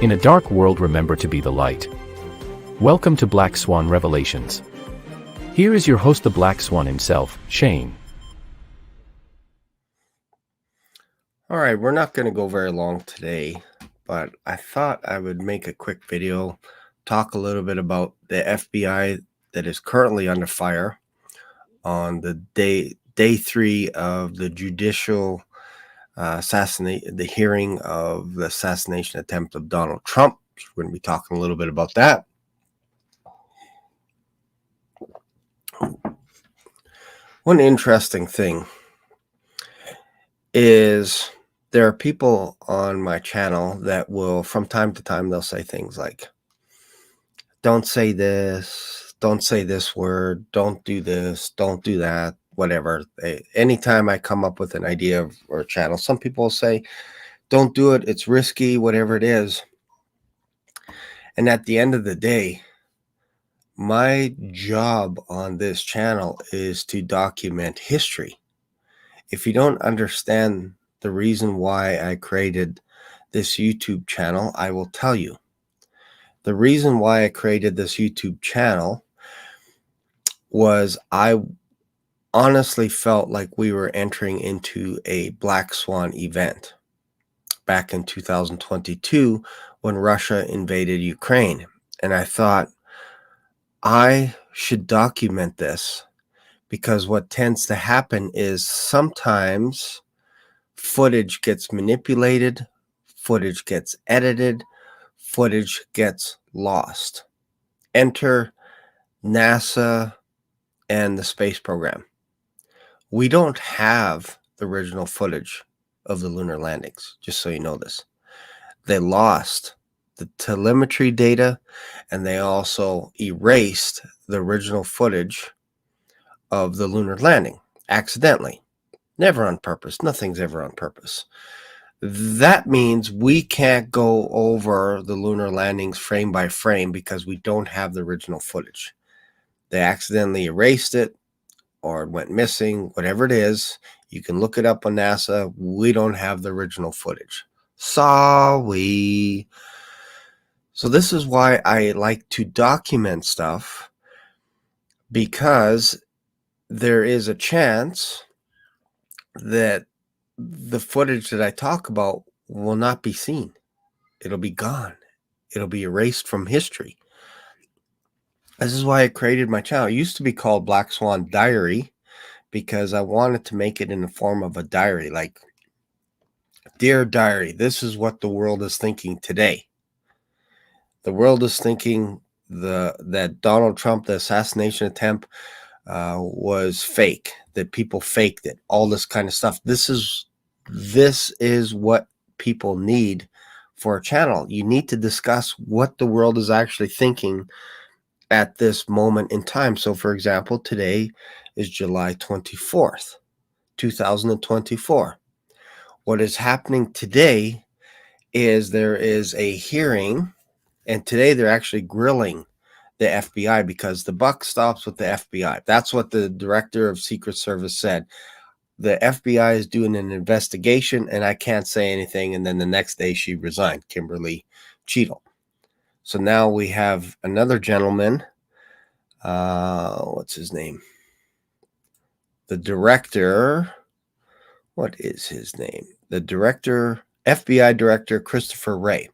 In a dark world, remember to be the light. Welcome to Black Swan Revelations. Here is your host, the Black Swan himself, Shane. All right, we're not going to go very long today, but I thought I would make a quick video, talk a little bit about the FBI that is currently under fire on the day 3 of the judicial the hearing of the assassination attempt of Donald Trump. So we're going to be talking a little bit about that. One interesting thing is there are people on my channel that will, from time to time, they'll say things like, don't say this, don't say this word, don't do this, don't do that, whatever. Anytime I come up with an idea or a channel, some people will say, don't do it, it's risky, whatever it is. And at the end of the day, my job on this channel is to document history. If you don't understand the reason why I created this YouTube channel, I will tell you. The reason why I created this YouTube channel was I honestly felt like we were entering into a Black Swan event back in 2022 when Russia invaded Ukraine. And I thought I should document this because what tends to happen is sometimes footage gets manipulated, footage gets edited, footage gets lost. Enter NASA and the space program. We don't have the original footage of the lunar landings, just so you know this. They lost the telemetry data, and they also erased the original footage of the lunar landing accidentally. Never on purpose. Nothing's ever on purpose. That means we can't go over the lunar landings frame by frame because we don't have the original footage. They accidentally erased it or it went missing, whatever it is. You can look it up on NASA. We don't have the original footage. Sorry. So this is why I like to document stuff, because there is a chance that the footage that I talk about will not be seen. It'll be gone. It'll be erased from history. This is why I created my channel. It used to be called Black Swan Diary because I wanted to make it in the form of a diary. Like, dear diary, this is what the world is thinking today. The world is thinking that Donald Trump, the assassination attempt, was fake, that people faked it, all this kind of stuff. This is what people need for a channel. You need to discuss what the world is actually thinking at this moment in time. So, for example, today is July 24th, 2024. What is happening today is there is a hearing, and today they're actually grilling the FBI because the buck stops with the FBI. That's what the director of Secret Service said. The FBI is doing an investigation and I can't say anything. And then the next day she resigned, Kimberly Cheadle. So now we have another gentleman. What's his name? The director. What is his name? The director, FBI Director Christopher Wray.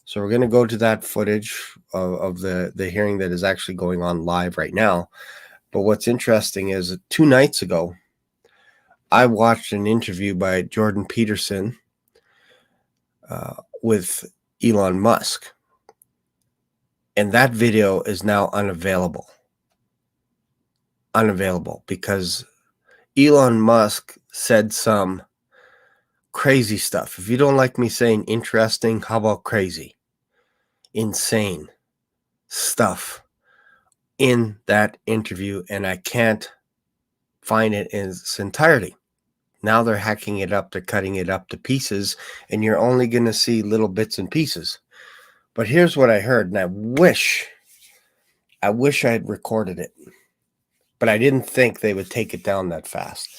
So we're going to go to that footage of the hearing that is actually going on live right now. But what's interesting is 2 nights ago, I watched an interview by Jordan Peterson with Elon Musk. And that video is now unavailable. Unavailable because Elon Musk said some crazy stuff. If you don't like me saying interesting, how about crazy? Insane stuff in that interview, and I can't find it in its entirety. Now they're hacking it up, they're cutting it up to pieces, and you're only going to see little bits and pieces. But here's what I heard, and I wish I had recorded it, but I didn't think they would take it down that fast.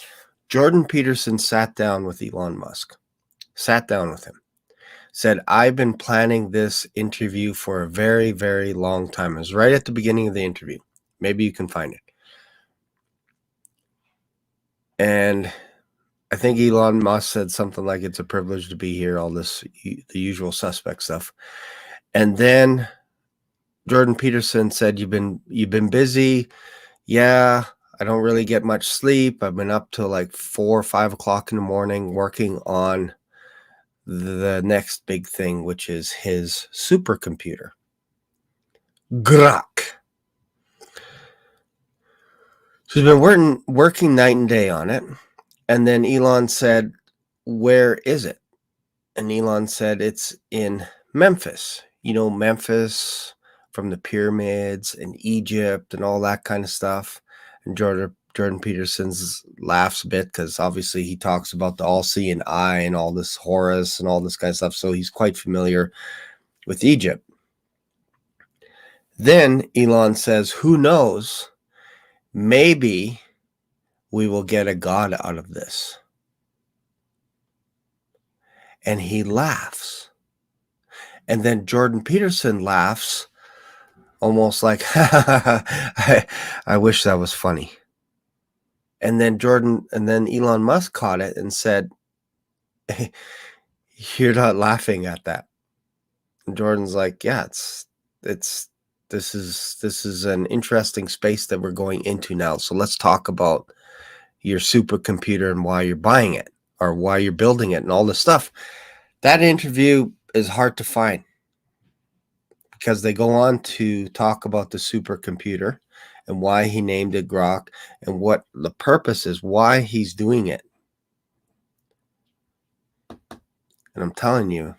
Jordan Peterson sat down with Elon Musk, sat down with him, said, I've been planning this interview for a very, very long time. It was right at the beginning of the interview. Maybe you can find it. And I think Elon Musk said something like, it's a privilege to be here, all this, the usual suspect stuff. And then Jordan Peterson said, you've been busy. Yeah, I don't really get much sleep. I've been up till like 4 or 5 o'clock in the morning working on the next big thing, which is his supercomputer, Grok. So he's been working night and day on it. And then Elon said, where is it? And Elon said, it's in Memphis. You know, Memphis from the pyramids and Egypt and all that kind of stuff. And Jordan Peterson's laughs a bit because obviously he talks about the all-seeing eye and all this Horus and all this kind of stuff. So he's quite familiar with Egypt. Then Elon says, who knows? Maybe we will get a God out of this. And he laughs. And then Jordan Peterson laughs almost like, I wish that was funny. And then Elon Musk caught it and said, hey, you're not laughing at that. And Jordan's like, yeah, this is an interesting space that we're going into now. So let's talk about your supercomputer and why you're buying it or why you're building it and all this stuff. That interview is hard to find because they go on to talk about the supercomputer and why he named it Grok and what the purpose is, why he's doing it. And I'm telling you,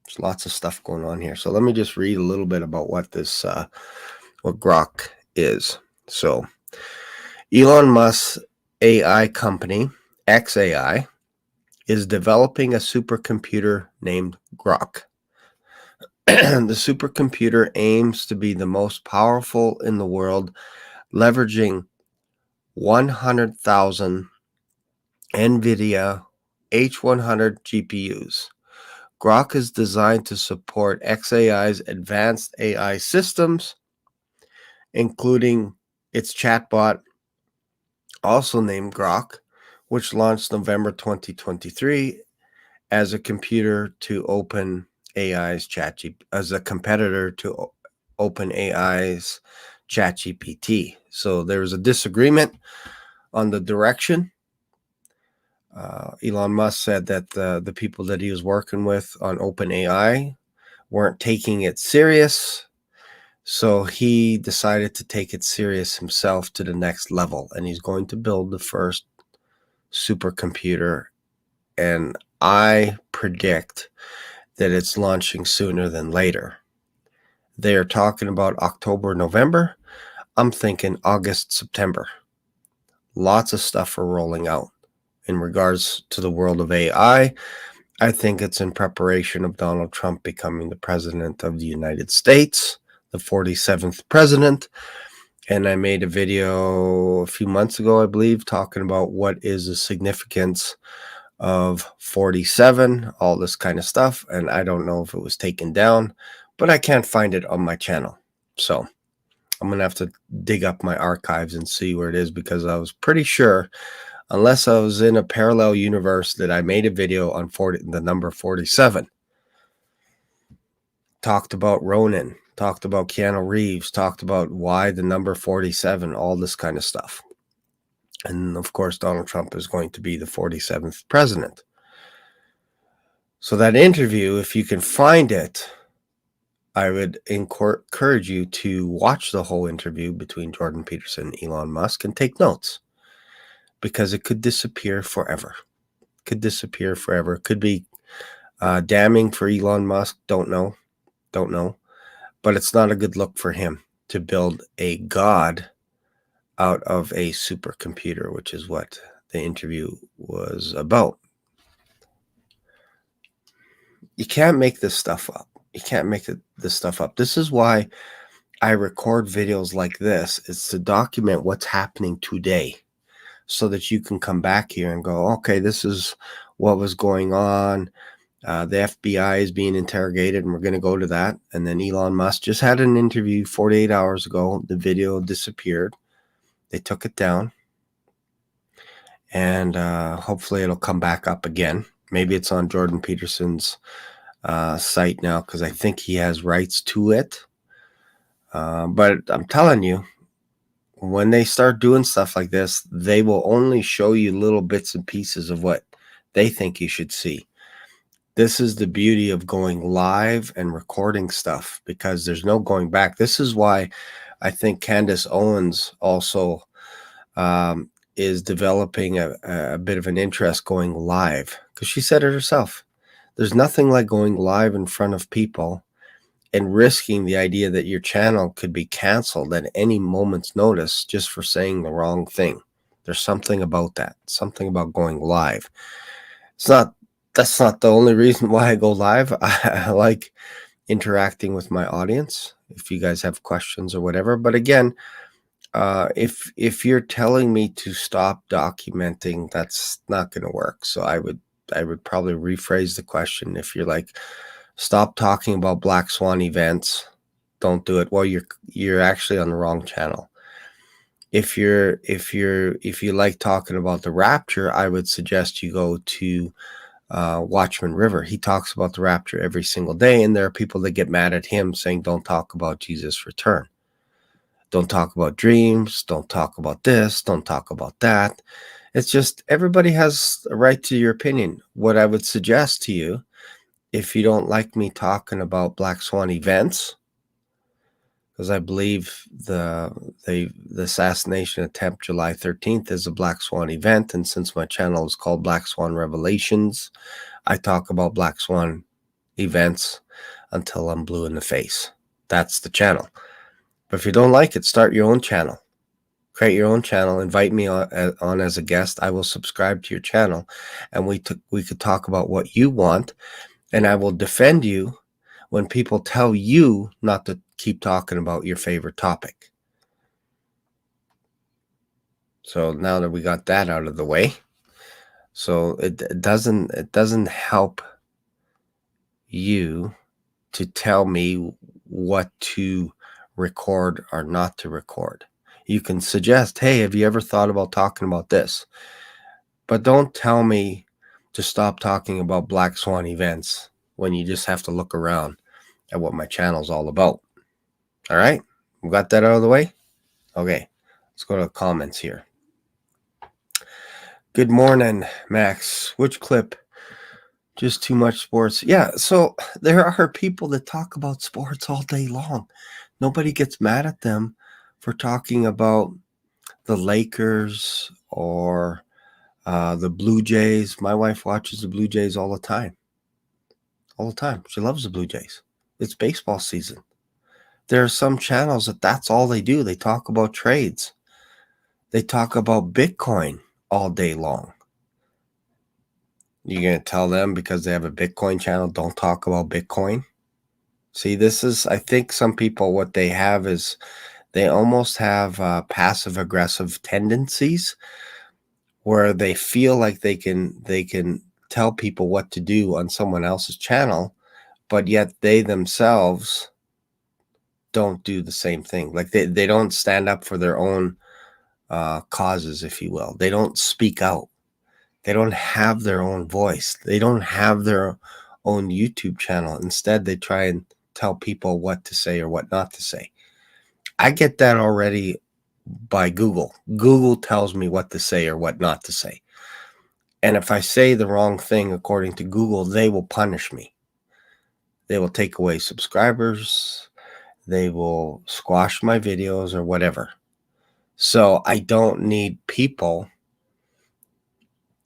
there's lots of stuff going on here. So let me just read a little bit about what this, what Grok is. So Elon Musk's AI company, xAI, is developing a supercomputer named Grok. The supercomputer aims to be the most powerful in the world, leveraging 100,000 NVIDIA H100 GPUs. Grok is designed to support xAI's advanced AI systems, including its chatbot, also named Grok, which launched November 2023 as a computer to OpenAI's as a competitor to OpenAI's ChatGPT. So there was a disagreement on the direction. Elon Musk said that the people that he was working with on OpenAI weren't taking it serious. So he decided to take it serious himself to the next level. And he's going to build the first supercomputer. And I predict that it's launching sooner than later. They are talking about October, November. I'm thinking August, September. Lots of stuff are rolling out. In regards to the world of AI, I think it's in preparation of Donald Trump becoming the president of the United States, the 47th president. And I made a video a few months ago, I believe, talking about what is the significance of 47, all this kind of stuff. And I don't know if it was taken down, but I can't find it on my channel. So I'm going to have to dig up my archives and see where it is, because I was pretty sure, unless I was in a parallel universe, that I made a video on the number 47. Talked about Ronin, talked about Keanu Reeves, talked about why the number 47, all this kind of stuff. And of course, Donald Trump is going to be the 47th president. So that interview, if you can find it, I would encourage you to watch the whole interview between Jordan Peterson and Elon Musk and take notes, because it could disappear forever. Could disappear forever. Could be damning for Elon Musk. Don't know. But it's not a good look for him to build a god out of a supercomputer, which is what the interview was about. You can't make this stuff up. You can't make this stuff up. This is why I record videos like this. It's to document what's happening today, so that you can come back here and go, okay, this is what was going on. The FBI is being interrogated, and we're going to go to that. And then Elon Musk just had an interview 48 hours ago. The video disappeared. They took it down. And hopefully it'll come back up again. Maybe it's on Jordan Peterson's site now, because I think he has rights to it. But I'm telling you, when they start doing stuff like this, they will only show you little bits and pieces of what they think you should see. This is the beauty of going live and recording stuff, because there's no going back. This is why I think Candace Owens also is developing a bit of an interest going live, because she said it herself. There's nothing like going live in front of people and risking the idea that your channel could be canceled at any moment's notice just for saying the wrong thing. There's something about that, something about going live. That's not the only reason why I go live. I like interacting with my audience if you guys have questions or whatever. But again, if you're telling me to stop documenting, that's not going to work. So I would probably rephrase the question. If you're like, stop talking about Black Swan events, don't do it. Well, you're actually on the wrong channel. If you like talking about the rapture, I would suggest you go to Watchman River. He talks about the rapture every single day, and there are people that get mad at him saying, don't talk about Jesus' return. Don't talk about dreams. Don't talk about this. Don't talk about that. It's just, everybody has a right to your opinion. What I would suggest to you, if you don't like me talking about Black Swan events, because I believe the assassination attempt July 13th is a Black Swan event, and since my channel is called Black Swan Revelations, I talk about Black Swan events until I'm blue in the face. That's the channel. But if you don't like it, start your own channel. Create your own channel. Invite me on as a guest. I will subscribe to your channel, and we could talk about what you want, and I will defend you when people tell you not to keep talking about your favorite topic. So now that we got that out of the way, so it doesn't help you to tell me what to record or not to record. You can suggest, hey, have you ever thought about talking about this? But don't tell me to stop talking about Black Swan events when you just have to look around at what my channel is all about. All right, we got that out of the way. Okay, let's go to the comments here. Good morning, Max. Which clip? Just too much sports. Yeah, so there are people that talk about sports all day long. Nobody gets mad at them for talking about the Lakers or the Blue Jays. My wife watches the Blue Jays all the time. All the time. She loves the Blue Jays. It's baseball season. There are some channels that's all they do. They talk about trades. They talk about Bitcoin all day long. You're going to tell them because they have a Bitcoin channel, don't talk about Bitcoin? See, this is, I think some people, what they have is they almost have passive-aggressive tendencies where they feel like they can tell people what to do on someone else's channel, but yet they themselves don't do the same thing. Like they don't stand up for their own causes, if you will. They don't speak out. They don't have their own voice. They don't have their own YouTube channel. Instead, they try and tell people what to say or what not to say. I get that already by Google. Google tells me what to say or what not to say. And if I say the wrong thing according to Google, they will punish me. They will take away subscribers. They will squash my videos or whatever. So I don't need people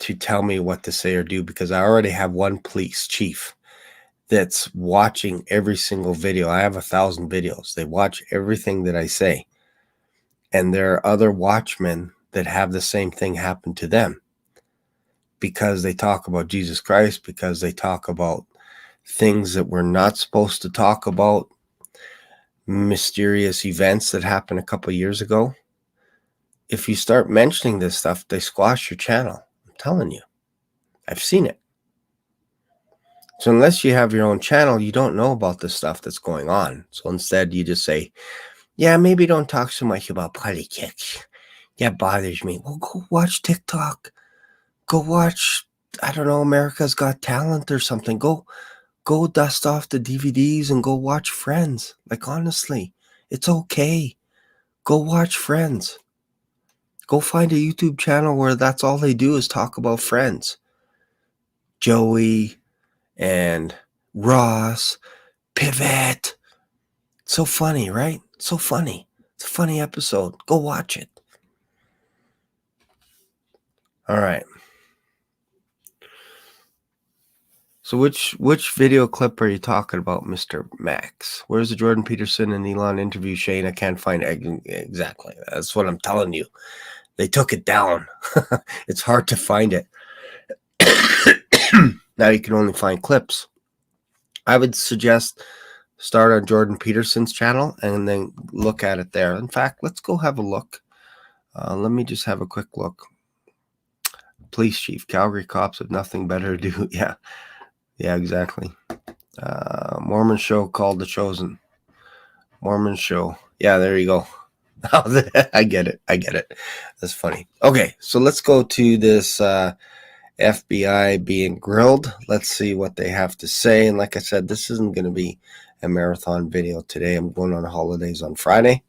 to tell me what to say or do, because I already have one police chief that's watching every single video. I have 1,000 videos. They watch everything that I say. And there are other watchmen that have the same thing happen to them because they talk about Jesus Christ, because they talk about things that we're not supposed to talk about, mysterious events that happened a couple of years ago. If you start mentioning this stuff, they squash your channel. I'm telling you. I've seen it. So unless you have your own channel, you don't know about the stuff that's going on. So instead, you just say, yeah, maybe don't talk so much about politics. That bothers me. Well, go watch TikTok. Go watch, I don't know, America's Got Talent or something. Go dust off the DVDs and go watch Friends. Like, honestly, it's okay. Go watch Friends. Go find a YouTube channel where that's all they do is talk about Friends. Joey and Ross, Pivot. So funny, right? So funny. It's a funny episode. Go watch it. All right. So which video clip are you talking about, Mr. Max? Where's the Jordan Peterson and Elon interview, Shane? I can't find it. Exactly. That's what I'm telling you. They took it down. It's hard to find it. Now you can only find clips. I would suggest start on Jordan Peterson's channel and then look at it there. In fact, let's go have a look. Let me just have a quick look. Police chief, Calgary cops have nothing better to do. Yeah, exactly. Mormon show called The Chosen. Mormon show. Yeah, there you go. I get it. That's funny. Okay, so let's go to this FBI being grilled. Let's see what they have to say. And like I said, this isn't going to be a marathon video today. I'm going on holidays on Friday.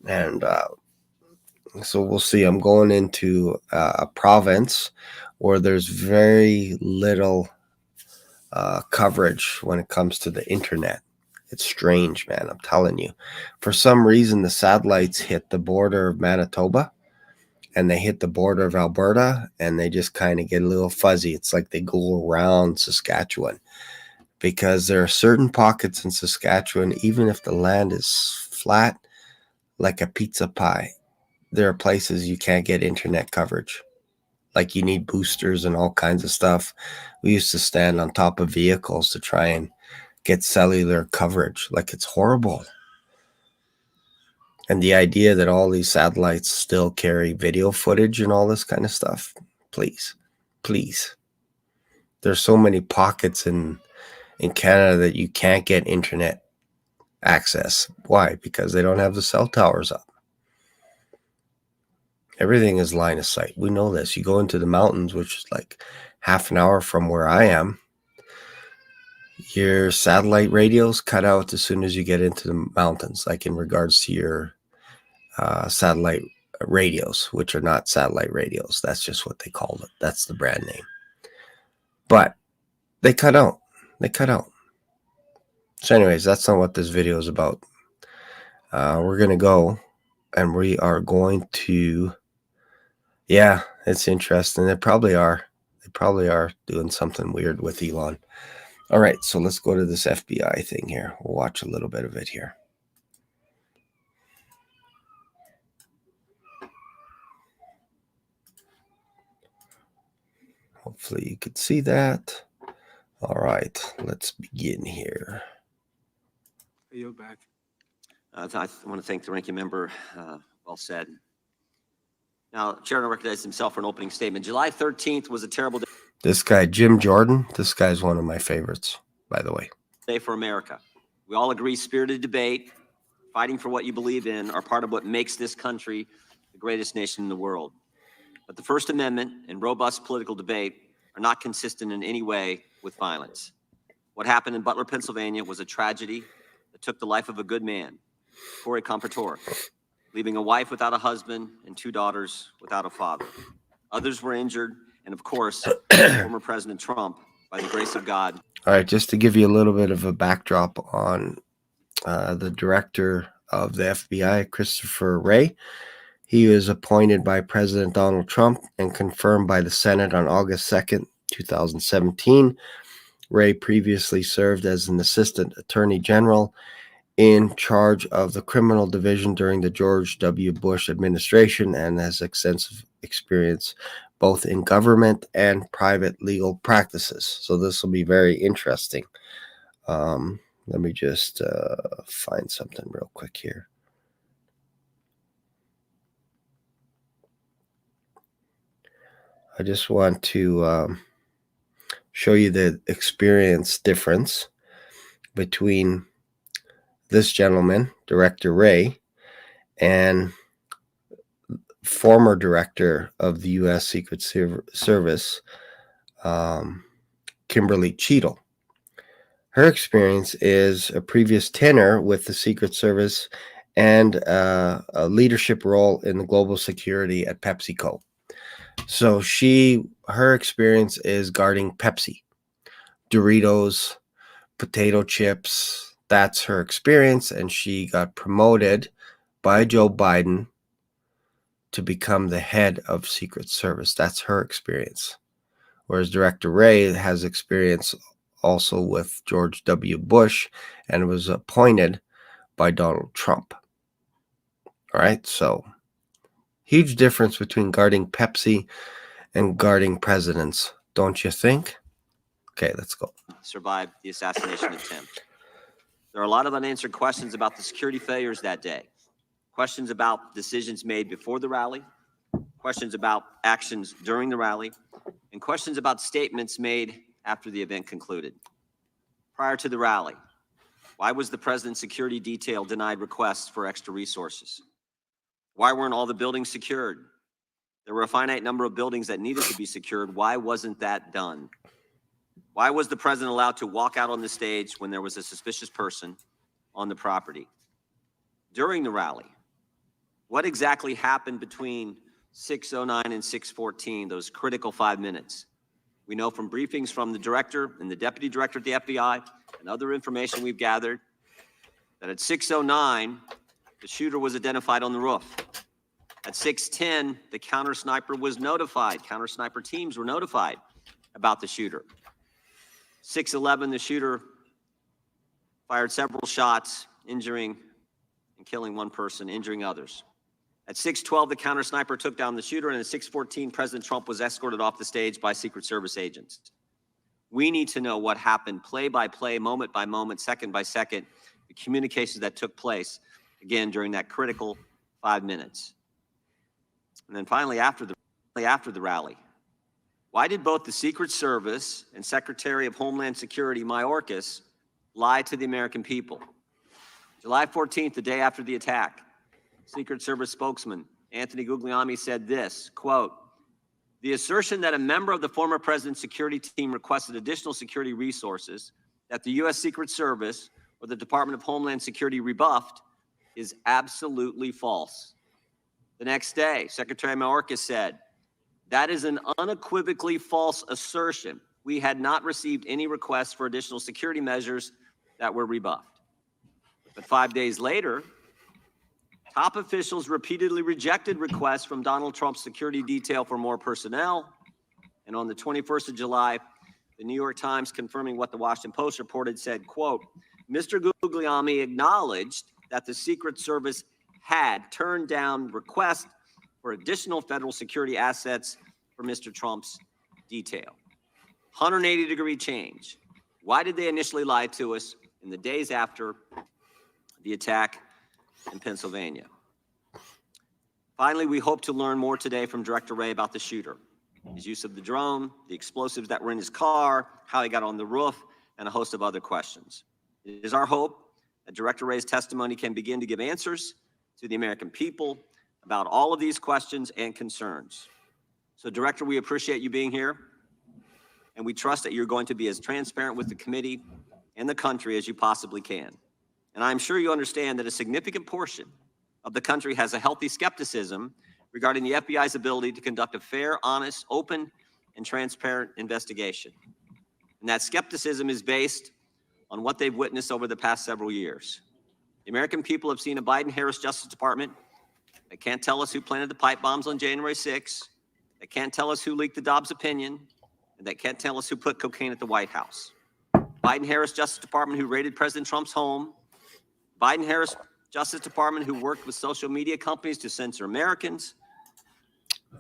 And so we'll see. I'm going into a province where there's very little coverage when it comes to the internet. It's strange, man. I'm telling you. For some reason, the satellites hit the border of Manitoba and they hit the border of Alberta and they just kind of get a little fuzzy. It's like they go around Saskatchewan because there are certain pockets in Saskatchewan, even if the land is flat like a pizza pie, there are places you can't get internet coverage. Like you need boosters and all kinds of stuff. We used to stand on top of vehicles to try and get cellular coverage. Like, it's horrible. And the idea that all these satellites still carry video footage and all this kind of stuff, please. There's so many pockets in Canada that you can't get internet access. Why? Because they don't have the cell towers up. Everything is line of sight. We know this. You go into the mountains, which is like half an hour from where I am. Your satellite radios cut out as soon as you get into the mountains, like in regards to your satellite radios, which are not satellite radios. That's just what they called it. That's the brand name. But they cut out. So anyways, that's not what this video is about. We're going to go and we are going to, yeah, it's interesting. They probably are doing something weird with Elon. All right, so let's go to this FBI thing here. We'll watch a little bit of it here. Hopefully you could see that. All right, let's begin here. Yield back. I want to thank the ranking member. Well said. Now, Chairman recognized himself for an opening statement. July 13th was a terrible day. This guy, Jim Jordan, this guy's one of my favorites, by the way. Day for America. We all agree spirited debate, fighting for what you believe in, are part of what makes this country the greatest nation in the world. But the First Amendment and robust political debate are not consistent in any way with violence. What happened in Butler, Pennsylvania was a tragedy that took the life of a good man, Corey Compertor, leaving a wife without a husband and 2 daughters without a father. Others were injured, and of course, former President Trump, by the grace of God. All right, just to give you a little bit of a backdrop on the director of the FBI, Christopher Wray. He was appointed by President Donald Trump and confirmed by the Senate on August 2nd, 2017. Wray previously served as an assistant attorney general in charge of the criminal division during the George W. Bush administration and has extensive experience both in government and private legal practices. So this will be very interesting. Let me just find something real quick here. I just want to show you the experience difference between this gentleman, Director Wray, and former director of the U.S. Secret Service, Kimberly Cheadle. Her experience is a previous tenure with the Secret Service and a leadership role in the global security at PepsiCo. So her experience is guarding Pepsi, Doritos, potato chips. That's her experience, and she got promoted by Joe Biden to become the head of Secret Service. That's her experience. Whereas Director Wray has experience also with George W. Bush and was appointed by Donald Trump. All right, so huge difference between guarding Pepsi and guarding presidents, don't you think? Okay, let's go. Survived the assassination attempt. There are a lot of unanswered questions about the security failures that day. Questions about decisions made before the rally, questions about actions during the rally, and questions about statements made after the event concluded. Prior to the rally, why was the president's security detail denied requests for extra resources? Why weren't all the buildings secured? There were a finite number of buildings that needed to be secured. Why wasn't that done? Why was the president allowed to walk out on the stage when there was a suspicious person on the property? During the rally, what exactly happened between 6:09 and 6:14, those critical 5 minutes? We know from briefings from the director and the deputy director at the FBI and other information we've gathered that at 6:09, the shooter was identified on the roof. At 6:10, the counter sniper was notified. Counter sniper teams were notified about the shooter. 6:11, the shooter fired several shots, injuring and killing one person, injuring others. At 6:12, the counter sniper took down the shooter, and at 6:14, President Trump was escorted off the stage by Secret Service agents. We need to know what happened play by play, moment by moment, second by second, the communications that took place, again, during that critical 5 minutes. And then finally, after the rally, why did both the Secret Service and Secretary of Homeland Security Mayorkas lie to the American people? July 14th, the day after the attack, Secret Service spokesman Anthony Guglielmi said this, quote, "The assertion that a member of the former president's security team requested additional security resources that the U.S. Secret Service or the Department of Homeland Security rebuffed is absolutely false." The next day, Secretary Mayorkas said, "That is an unequivocally false assertion. We had not received any requests for additional security measures that were rebuffed." But 5 days later, top officials repeatedly rejected requests from Donald Trump's security detail for more personnel. And on the 21st of July, the New York Times, confirming what the Washington Post reported, said, quote, "Mr. Guglielmi acknowledged that the Secret Service had turned down requests for additional federal security assets for Mr. Trump's detail." 180-degree change. Why did they initially lie to us in the days after the attack in Pennsylvania? Finally, we hope to learn more today from Director Wray about the shooter, his use of the drone, the explosives that were in his car, how he got on the roof, and a host of other questions. It is our hope that Director Wray's testimony can begin to give answers to the American people about all of these questions and concerns. So, Director, we appreciate you being here, and we trust that you're going to be as transparent with the committee and the country as you possibly can. And I'm sure you understand that a significant portion of the country has a healthy skepticism regarding the FBI's ability to conduct a fair, honest, open, and transparent investigation. And that skepticism is based on what they've witnessed over the past several years. The American people have seen a Biden-Harris Justice Department that can't tell us who planted the pipe bombs on January 6th, that can't tell us who leaked the Dobbs opinion, and that can't tell us who put cocaine at the White House. Biden-Harris Justice Department who raided President Trump's home, Biden-Harris Justice Department who worked with social media companies to censor Americans.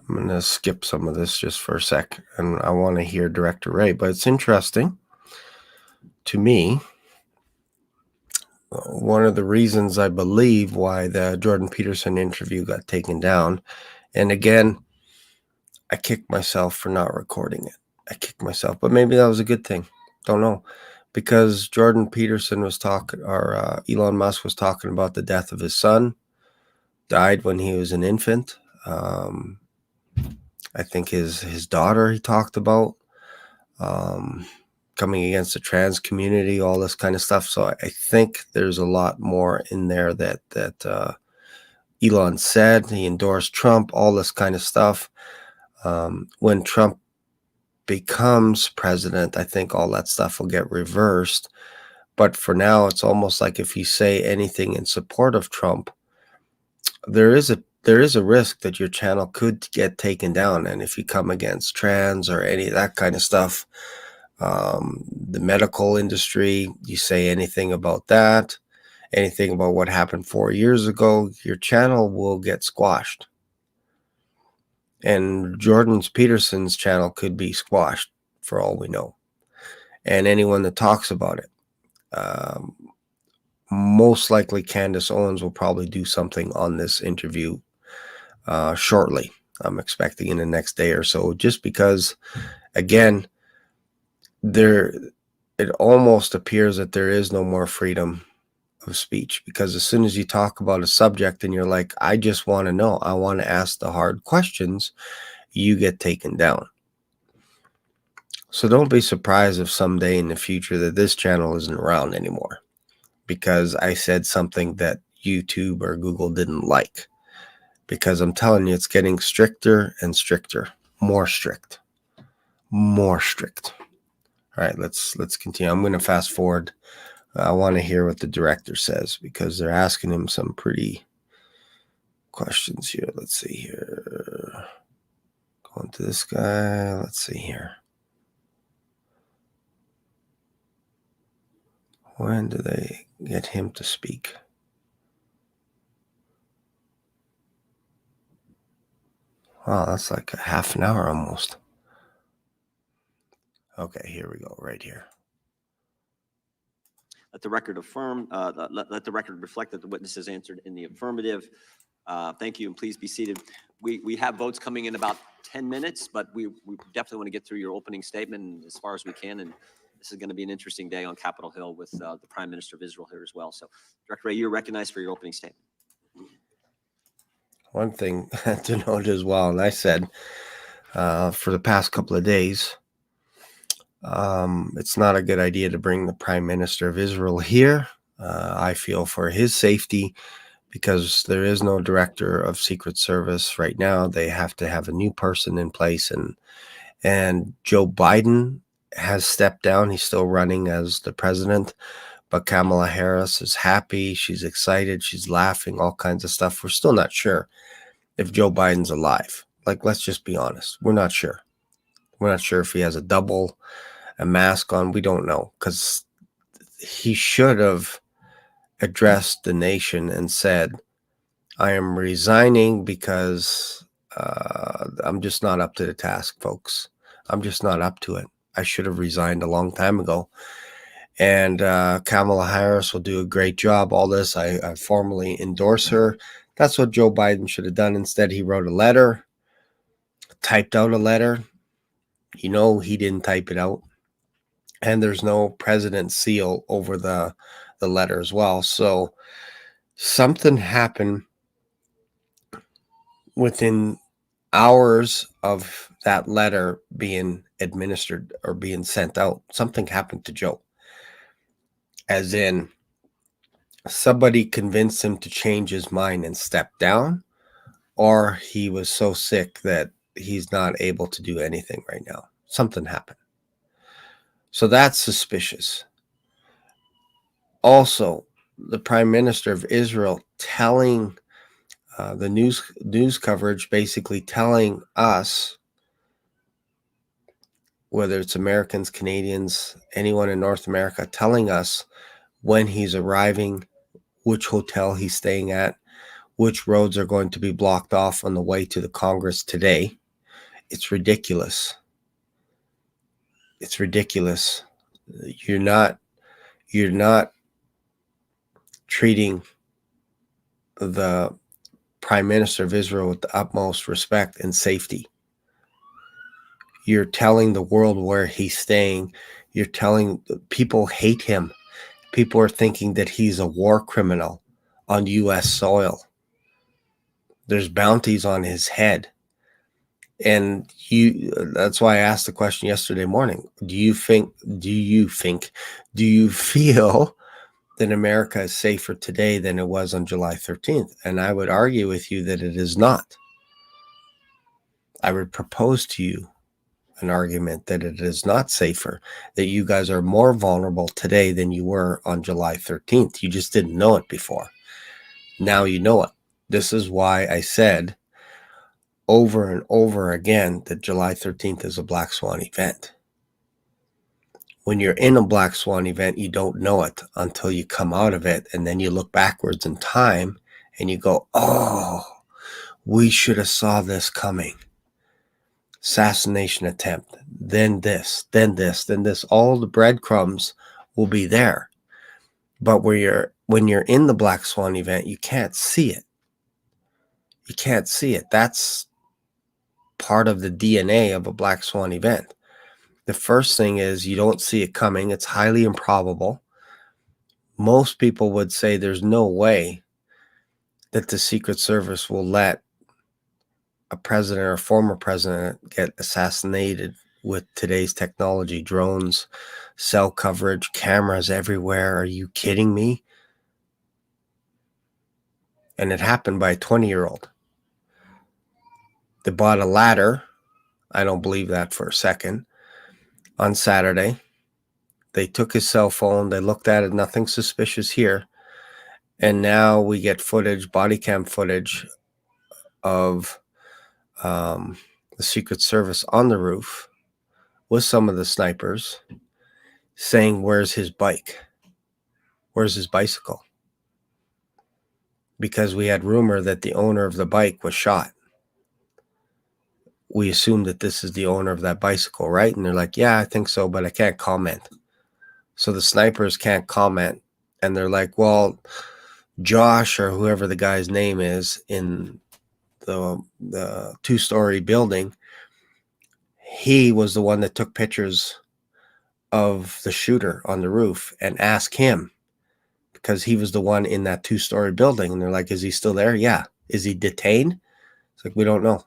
I'm going to skip some of this just for a sec, and I want to hear Director Wray, but it's interesting to me. One of the reasons I believe why the Jordan Peterson interview got taken down, and again, I kicked myself for not recording it. I kicked myself, but maybe that was a good thing. Don't know. Because Jordan Peterson was talking, or Elon Musk was talking about the death of his son, died when he was an infant. I think his daughter he talked about, coming against the trans community, all this kind of stuff. So I think there's a lot more in there that Elon said. He endorsed Trump, all this kind of stuff. When Trump becomes president, I think all that stuff will get reversed. But for now, it's almost like if you say anything in support of Trump, there is a risk that your channel could get taken down. And if you come against trans or any of that kind of stuff, the medical industry, you say anything about that, anything about what happened 4 years ago, your channel will get squashed. And Jordan Peterson's channel could be squashed for all we know. And anyone that talks about it. Most likely Candace Owens will probably do something on this interview shortly. I'm expecting in the next day or so, just because, again, it almost appears that there is no more freedom of speech, because as soon as you talk about a subject and you're like, I just want to know, I want to ask the hard questions, you get taken down. So don't be surprised if someday in the future that this channel isn't around anymore because I said something that YouTube or Google didn't like. Because I'm telling you, it's getting stricter and stricter, more strict. All right, let's continue. I'm going to fast forward. I want to hear what the director says because they're asking him some pretty questions here. Let's see here. Going to this guy. Let's see here. When do they get him to speak? Wow, that's like a half an hour almost. Okay, here we go, right here. Let the record affirm. Let the record reflect that the witness has answered in the affirmative. Thank you, and please be seated. We have votes coming in about 10 minutes, but we definitely want to get through your opening statement as far as we can. And this is going to be an interesting day on Capitol Hill with the Prime Minister of Israel here as well. So, Director Ray, you're recognized for your opening statement. One thing to note as well, and I said for the past couple of days, it's not a good idea to bring the Prime Minister of Israel here. I feel for his safety because there is no director of Secret Service right now. They have to have a new person in place, and Joe Biden has stepped down. He's still running as the president, but Kamala Harris is happy. She's excited. She's laughing, all kinds of stuff. We're still not sure if Joe Biden's alive. Like, let's just be honest. We're not sure. We're not sure if he has a mask on. We don't know, because he should have addressed the nation and said, I am resigning because I'm just not up to the task, folks. I'm just not up to it. I should have resigned a long time ago. And Kamala Harris will do a great job. All this, I formally endorse her. That's what Joe Biden should have done. Instead, he wrote a letter, typed out a letter. You know, he didn't type it out. And there's no president's seal over the letter as well. So something happened within hours of that letter being administered or being sent out. Something happened to Joe. As in, somebody convinced him to change his mind and step down, or he was so sick that he's not able to do anything right now. Something happened. So that's suspicious. Also, the Prime Minister of Israel telling the news coverage, basically telling us, whether it's Americans, Canadians, anyone in North America, telling us when he's arriving, which hotel he's staying at, which roads are going to be blocked off on the way to the Congress today. It's ridiculous. It's ridiculous. You're not treating the Prime Minister of Israel with the utmost respect and safety. You're telling the world where he's staying. You're telling people hate him. People are thinking that he's a war criminal on U.S. soil. There's bounties on his head. And that's why I asked the question yesterday morning. Do you feel that America is safer today than it was on July 13th? And I would argue with you that it is not. I would propose to you an argument that it is not safer, that you guys are more vulnerable today than you were on July 13th. You just didn't know it before. Now you know it. This is why I said over and over again that July 13th is a Black Swan event. When you're in a Black Swan event, you don't know it until you come out of it, and then you look backwards in time and you go, oh, we should have saw this coming. Assassination attempt, then this, then this, then this. All the breadcrumbs will be there. But when you're in the Black Swan event, you can't see it. You can't see it. That's part of the DNA of a Black Swan event. The first thing is you don't see it coming. It's highly improbable. Most people would say there's no way that the Secret Service will let a president or a former president get assassinated with today's technology, drones, cell coverage, cameras everywhere. Are you kidding me? And it happened by a 20-year-old. They bought a ladder. I don't believe that for a second. On Saturday, they took his cell phone. They looked at it. Nothing suspicious here. And now we get footage, body cam footage of the Secret Service on the roof with some of the snipers saying, where's his bike? Where's his bicycle? Because we had rumor that the owner of the bike was shot. We assume that this is the owner of that bicycle, right? And they're like, yeah, I think so, but I can't comment. So the snipers can't comment. And they're like, well, Josh, or whoever the guy's name is in the two-story building, he was the one that took pictures of the shooter on the roof, and asked him because he was the one in that two-story building. And they're like, is he still there? Yeah. Is he detained? It's like, we don't know.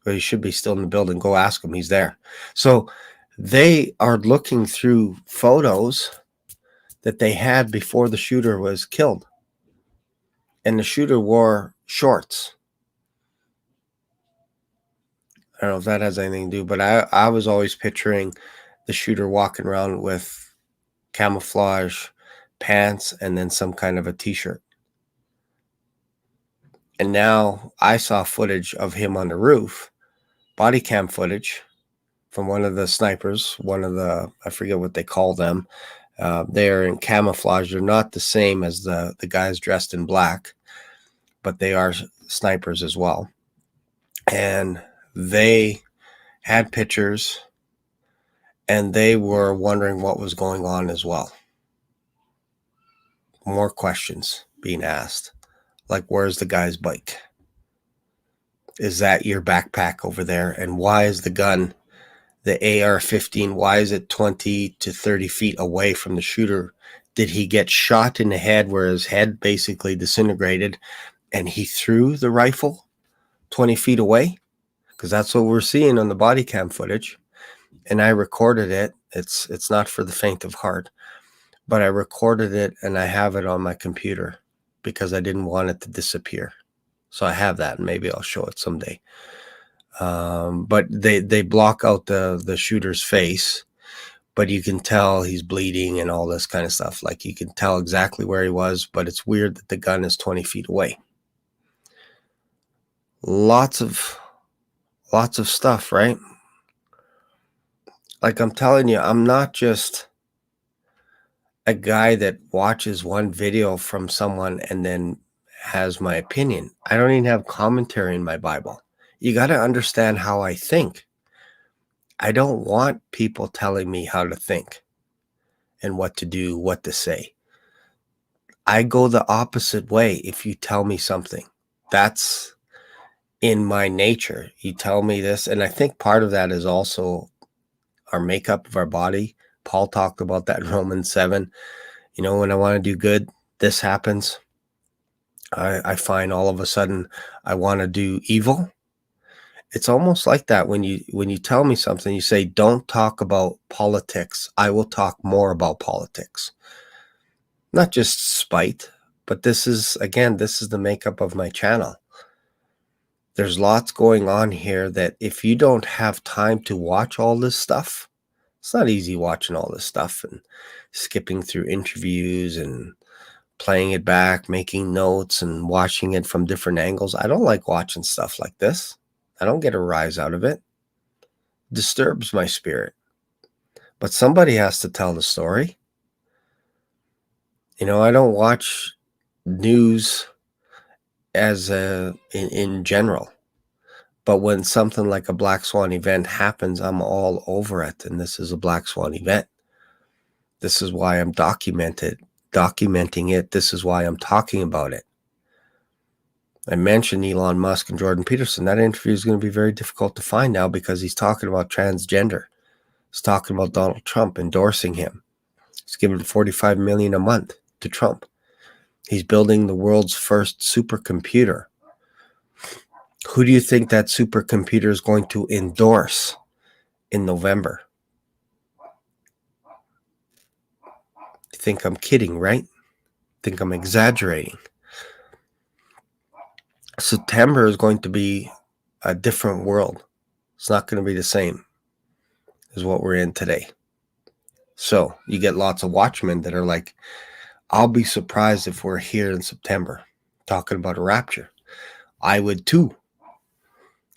But he should be still in the building. Go ask him. He's there. So they are looking through photos that they had before the shooter was killed. And the shooter wore shorts. I don't know if that has anything to do, but I was always picturing the shooter walking around with camouflage pants and then some kind of a t-shirt. And now I saw footage of him on the roof, body cam footage from one of the snipers, one of the, I forget what they call them. They're in camouflage. They're not the same as the guys dressed in black, but they are snipers as well. And they had pictures, and they were wondering what was going on as well. More questions being asked, like, where's the guy's bike? Is that your backpack over there? And why is the gun, the AR-15, why is it 20 to 30 feet away from the shooter? Did he get shot in the head where his head basically disintegrated and he threw the rifle 20 feet away? Because that's what we're seeing on the body cam footage. And I recorded it. It's not for the faint of heart, but I recorded it and I have it on my computer because I didn't want it to disappear. So I have that, and maybe I'll show it someday. But they block out the shooter's face, but you can tell he's bleeding and all this kind of stuff. Like, you can tell exactly where he was, but it's weird that the gun is 20 feet away. Lots of stuff, right? Like, I'm telling you, I'm not just a guy that watches one video from someone and then has my opinion. I don't even have commentary in my Bible. You got to understand how I think. I don't want people telling me how to think and what to do, what to say. I go the opposite way if you tell me something. That's in my nature. You tell me this, and I think part of that is also our makeup of our body. Paul talked about that in Romans 7. You know, when I want to do good, this happens. I find all of a sudden I want to do evil. It's almost like that when you tell me something, you say, don't talk about politics. I will talk more about politics. Not just spite, but this is the makeup of my channel. There's lots going on here that if you don't have time to watch all this stuff, it's not easy watching all this stuff and skipping through interviews and playing it back, making notes and watching it from different angles. I don't like watching stuff like this. I don't get a rise out of it. It disturbs my spirit. But somebody has to tell the story. You know, I don't watch news as in general. But when something like a Black Swan event happens, I'm all over it. And this is a Black Swan event. This is why I'm documenting it. This is why I'm talking about it. I mentioned Elon Musk and Jordan Peterson. That interview is going to be very difficult to find now because he's talking about transgender. He's talking about Donald Trump endorsing him. He's giving $45 million a month to Trump. He's building the world's first supercomputer. Who do you think that supercomputer is going to endorse in November? You think I'm kidding, right? Think I'm exaggerating. September is going to be a different world. It's not going to be the same as what we're in today. So you get lots of watchmen that are like, I'll be surprised if we're here in September talking about a rapture. I would too.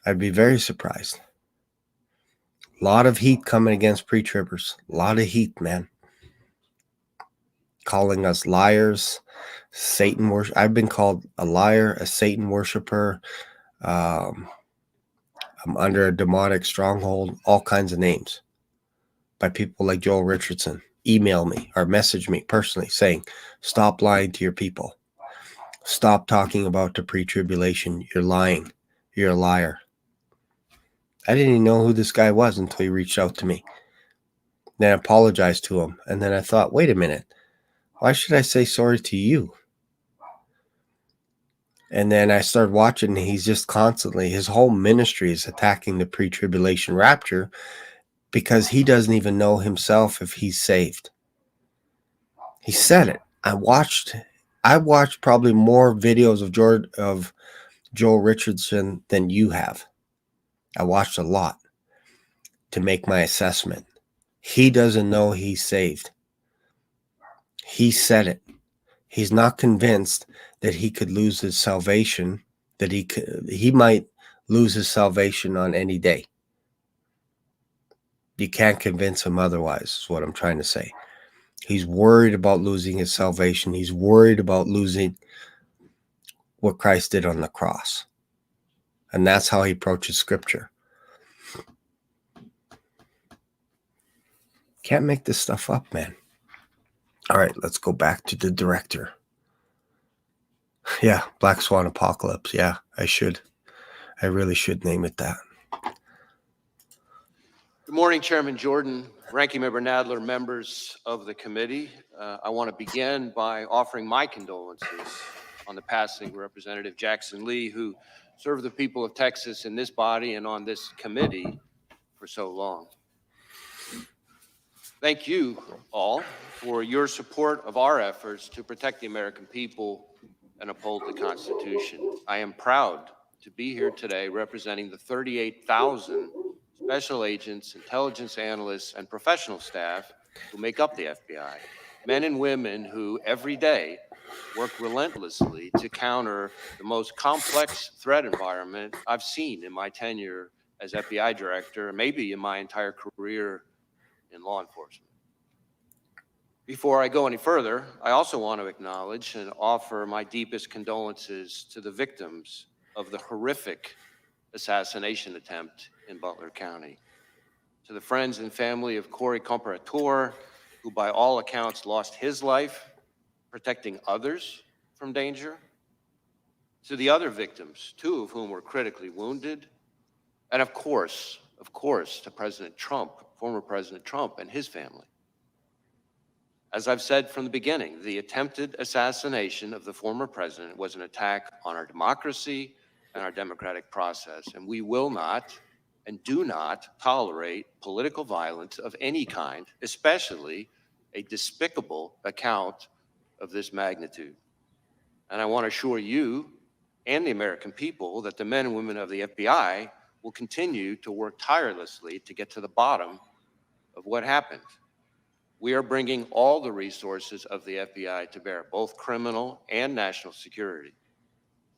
I'd be very surprised. A lot of heat coming against pre-tribbers. A lot of heat, man. Calling us liars, Satan worship. I've been called a liar, a Satan worshiper. I'm under a demonic stronghold, all kinds of names by people like Joel Richardson. Email me or message me personally saying, stop lying to your people. Stop talking about the pre-tribulation. You're lying. You're a liar. I didn't even know who this guy was until he reached out to me. Then I apologized to him. And then I thought, wait a minute. Why should I say sorry to you? And then I started watching. He's just constantly, his whole ministry is attacking the pre-tribulation rapture because he doesn't even know himself if he's saved. He said it. I watched probably more videos of Joel Richardson than you have. I watched a lot to make my assessment. He doesn't know he's saved. He said it. He's not convinced that he could lose his salvation, that he might lose his salvation on any day. You can't convince him otherwise, is what I'm trying to say. He's worried about losing his salvation. He's worried about losing what Christ did on the cross. And that's how he approaches Scripture. Can't make this stuff up, man. All right, let's go back to the director. Yeah, Black Swan Apocalypse. Yeah, I should. I really should name it that. Good morning, Chairman Jordan, Ranking Member Nadler, members of the committee. I want to begin by offering my condolences on the passing of Representative Jackson Lee, who served the people of Texas in this body and on this committee for so long. Thank you all for your support of our efforts to protect the American people and uphold the Constitution. I am proud to be here today representing the 38,000 special agents, intelligence analysts, and professional staff who make up the FBI, men and women who every day work relentlessly to counter the most complex threat environment I've seen in my tenure as FBI director, maybe in my entire career in law enforcement. Before I go any further, I also want to acknowledge and offer my deepest condolences to the victims of the horrific assassination attempt in Butler County. To the friends and family of Corey Comparator, who by all accounts lost his life protecting others from danger. to the other victims, 2 of whom were critically wounded, and of course, to President Trump, former President Trump and his family. As I've said from the beginning, the attempted assassination of the former president was an attack on our democracy and our democratic process, and we will not and do not tolerate political violence of any kind, especially a despicable account of this magnitude. And I want to assure you and the American people that the men and women of the FBI will continue to work tirelessly to get to the bottom of what happened. We are bringing all the resources of the FBI to bear, both criminal and national security.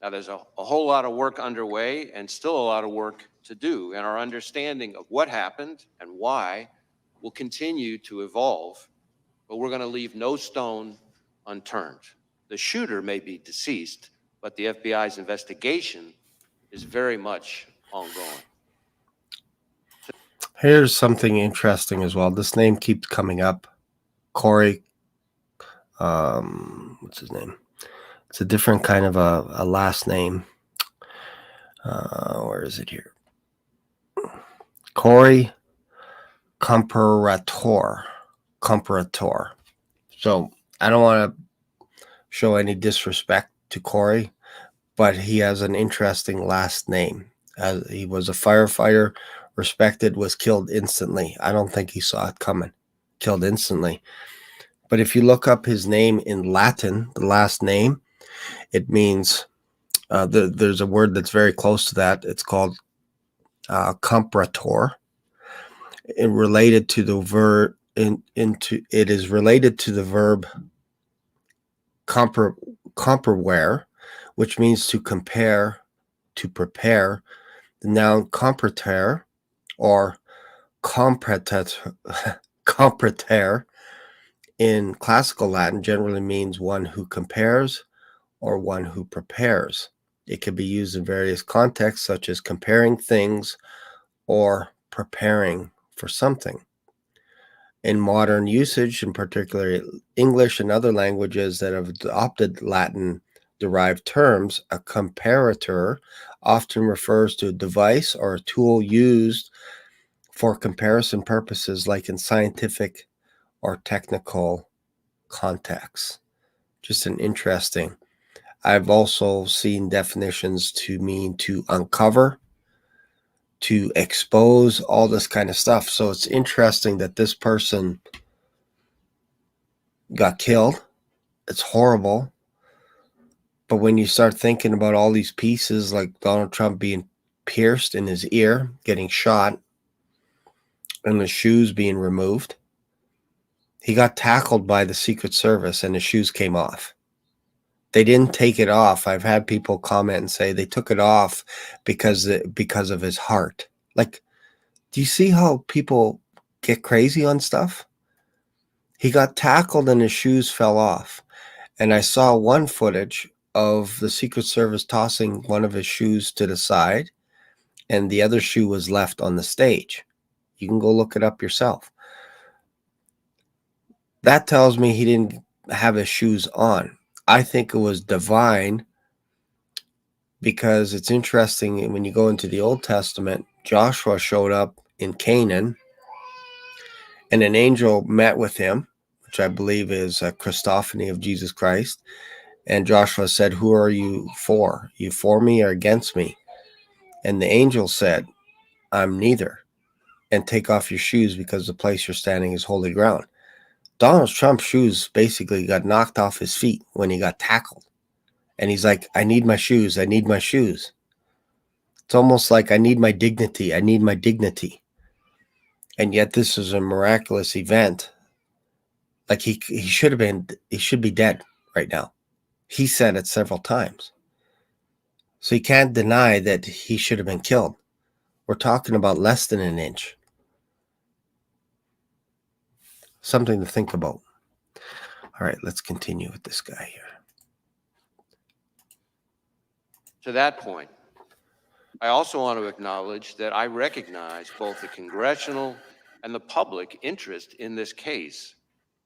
Now, there's a whole lot of work underway and still a lot of work to do, and our understanding of what happened and why will continue to evolve, but we're going to leave no stone unturned. The shooter may be deceased, but the FBI's investigation is very much ongoing. Here's something interesting as well. This name keeps coming up. Corey, what's his name? It's a different kind of a last name. Where is it here? Corey Comparator. So I don't want to show any disrespect to Corey, but he has an interesting last name. He was a firefighter, respected, was killed instantly. I don't think he saw it coming. Killed instantly. But if you look up his name in Latin, the last name, it means there's a word that's very close to that. It's called comparator. It related to the verb it is related to the verb comparware, which means to compare, to prepare. The noun comparator or comparator in classical Latin generally means one who compares or one who prepares. It can be used in various contexts, such as comparing things or preparing for something. In modern usage, in particular English and other languages that have adopted Latin-derived terms, a comparator often refers to a device or a tool used for comparison purposes, like in scientific or technical contexts. Just an interesting. I've also seen definitions to mean to uncover, to expose, all this kind of stuff. So it's interesting that this person got killed. It's horrible. But when you start thinking about all these pieces, like Donald Trump being pierced in his ear, getting shot, and the shoes being removed, he got tackled by the Secret Service and his shoes came off. They didn't take it off. I've had people comment and say they took it off because of his heart. Like, do you see how people get crazy on stuff? He got tackled and his shoes fell off. And I saw one footage of the Secret Service tossing one of his shoes to the side, and the other shoe was left on the stage. You can go look it up yourself. That tells me he didn't have his shoes on. I think it was divine, because it's interesting when you go into the Old Testament, Joshua showed up in Canaan and an angel met with him, which I believe is a Christophany of Jesus Christ. And Joshua said, "Who are you for? You for me or against me?" And the angel said, "I'm neither. And take off your shoes, because the place you're standing is holy ground." Donald Trump's shoes basically got knocked off his feet when he got tackled. And he's like, "I need my shoes. I need my shoes." It's almost like, I need my dignity. I need my dignity. And yet this is a miraculous event. Like he should be dead right now. He said it several times. So you can't deny that he should have been killed. We're talking about less than an inch. Something to think about. All right, let's continue with this guy here. To that point, I also want to acknowledge that I recognize both the congressional and the public interest in this case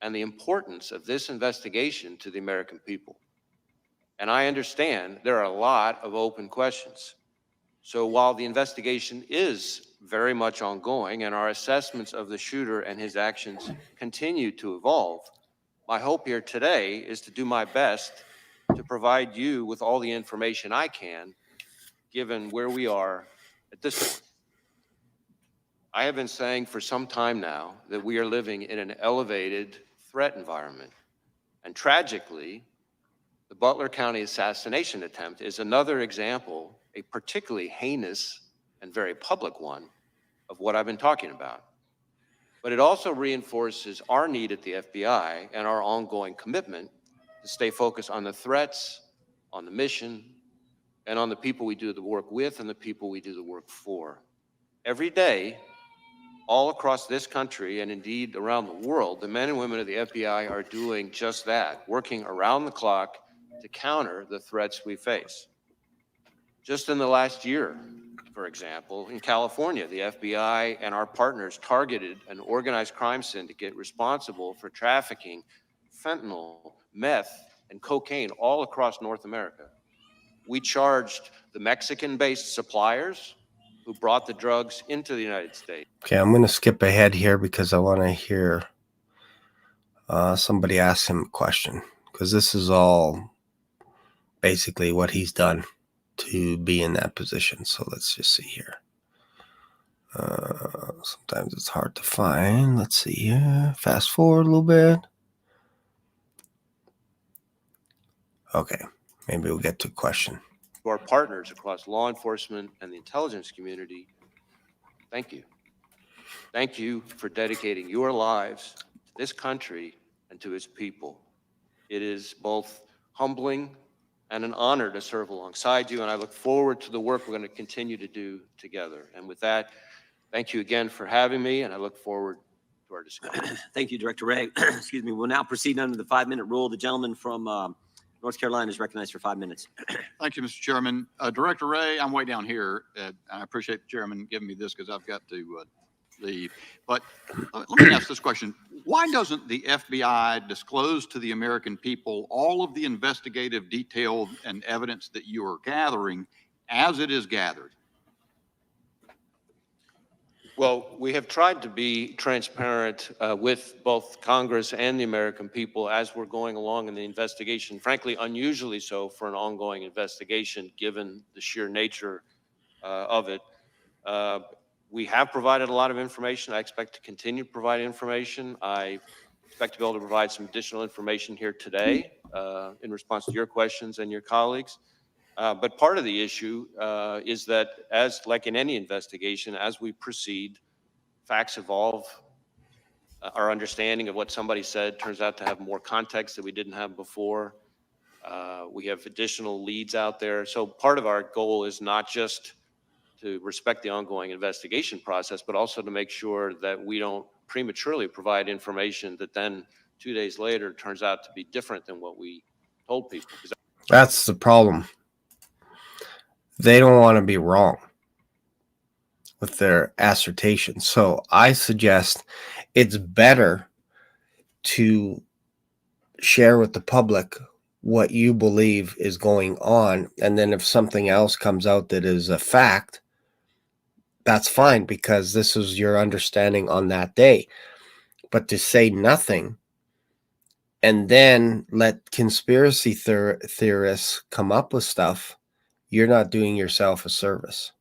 and the importance of this investigation to the American people. And I understand there are a lot of open questions. So while the investigation is very much ongoing and our assessments of the shooter and his actions continue to evolve, my hope here today is to do my best to provide you with all the information I can, given where we are at this point. I have been saying for some time now that we are living in an elevated threat environment. And tragically, the Butler County assassination attempt is another example, a particularly heinous and very public one, of what I've been talking about. But it also reinforces our need at the FBI and our ongoing commitment to stay focused on the threats, on the mission, and on the people we do the work with and the people we do the work for. Every day, all across this country and indeed around the world, the men and women of the FBI are doing just that, working around the clock to counter the threats we face. Just in the last year, for example, in California, the FBI and our partners targeted an organized crime syndicate responsible for trafficking fentanyl, meth, and cocaine all across North America. We charged the Mexican-based suppliers who brought the drugs into the United States. Okay, I'm going to skip ahead here because I want to hear somebody ask him a question, because this is all basically what he's done to be in that position. So let's just see here. Sometimes it's hard to find. Let's see here. Fast forward a little bit. Okay, maybe we'll get to a question. To our partners across law enforcement and the intelligence community, thank you. Thank you for dedicating your lives to this country and to its people. It is both humbling and an honor to serve alongside you, and I look forward to the work we're going to continue to do together. And with that, thank you again for having me, and I look forward to our discussion. Thank you, Director Ray. Excuse me. We'll now proceed under the 5-minute rule. The gentleman from North Carolina is recognized for 5 minutes. Thank you, Mr. Chairman. Director Ray, I'm way down here. I appreciate the chairman giving me this because I've got to leave. But let me ask this question. Why doesn't the FBI disclose to the American people all of the investigative detail and evidence that you are gathering as it is gathered? Well, we have tried to be transparent with both Congress and the American people as we're going along in the investigation, frankly, unusually so for an ongoing investigation, given the sheer nature of it. We have provided a lot of information. I expect to continue to provide information. I expect to be able to provide some additional information here today in response to your questions and your colleagues. But part of the issue is that, as like in any investigation, as we proceed, facts evolve. Our understanding of what somebody said turns out to have more context that we didn't have before. We have additional leads out there. So part of our goal is not just to respect the ongoing investigation process, but also to make sure that we don't prematurely provide information that then 2 days later turns out to be different than what we told people. That's the problem. They don't want to be wrong with their assertion. So I suggest it's better to share with the public what you believe is going on. And then if something else comes out that is a fact, that's fine, because this is your understanding on that day. But to say nothing and then let conspiracy theorists come up with stuff, you're not doing yourself a service.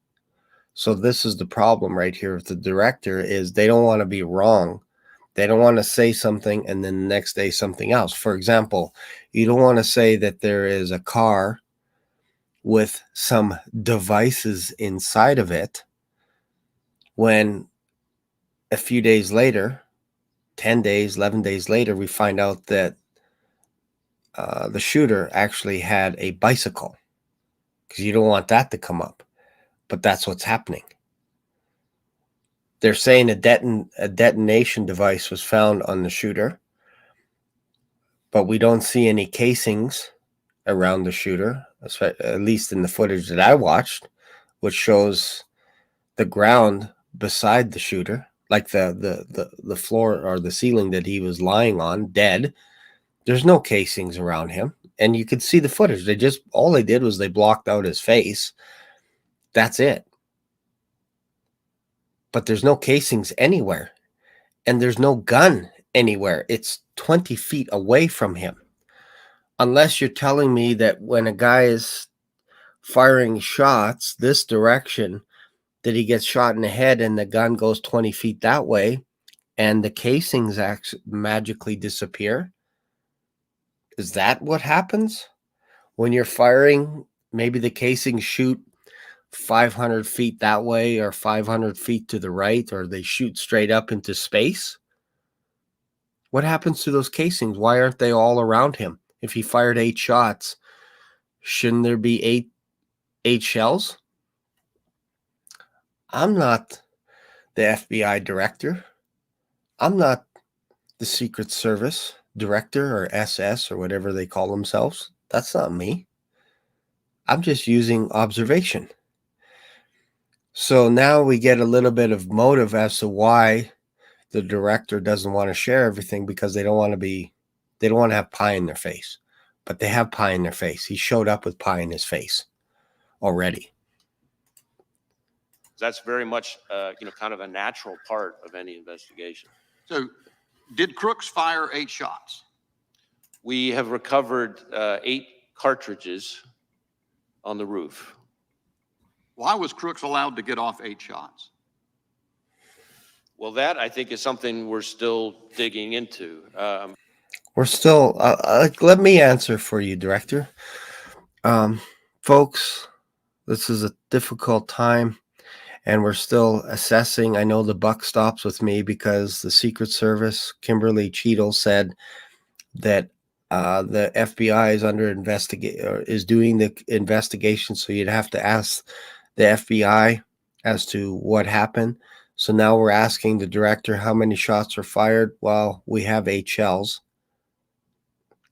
So this is the problem right here with the director, is they don't want to be wrong. They don't want to say something and then the next day something else. For example, you don't want to say that there is a car with some devices inside of it when a few days later, 10 days, 11 days later, we find out that the shooter actually had a bicycle. Because you don't want that to come up. But that's what's happening. They're saying a detonation device was found on the shooter, but we don't see any casings around the shooter, at least in the footage that I watched, which shows the ground beside the shooter, like the floor or the ceiling that he was lying on, dead. There's no casings around him. and you could see the footage. All they did was they blocked out his face. That's it. But there's no casings anywhere, and there's no gun anywhere. It's 20 feet away from him. Unless you're telling me that when a guy is firing shots this direction, that he gets shot in the head and the gun goes 20 feet that way and the casings actually magically disappear. Is that what happens when you're firing? Maybe the casings shoot 500 feet that way or 500 feet to the right, or they shoot straight up into space. What happens to those casings? Why aren't they all around him? If he fired 8 shots, shouldn't there be eight shells? I'm not the FBI director. I'm not the Secret Service director or SS or whatever they call themselves. That's not me. I'm just using observation. So now we get a little bit of motive as to why the director doesn't want to share everything, because they don't want to have pie in their face. But they have pie in their face. He showed up with pie in his face already. That's very much, kind of a natural part of any investigation. So did Crooks fire 8 shots? We have recovered 8 cartridges on the roof. Why was Crooks allowed to get off 8 shots? Well, that I think is something we're still digging into. We're still, let me answer for you, Director. Folks, this is a difficult time, and we're still assessing. I know the buck stops with me because the Secret Service, Kimberly Cheadle, said that the FBI is doing the investigation, so you'd have to ask the FBI as to what happened. So now we're asking the director how many shots were fired. Well, we have 8 shells.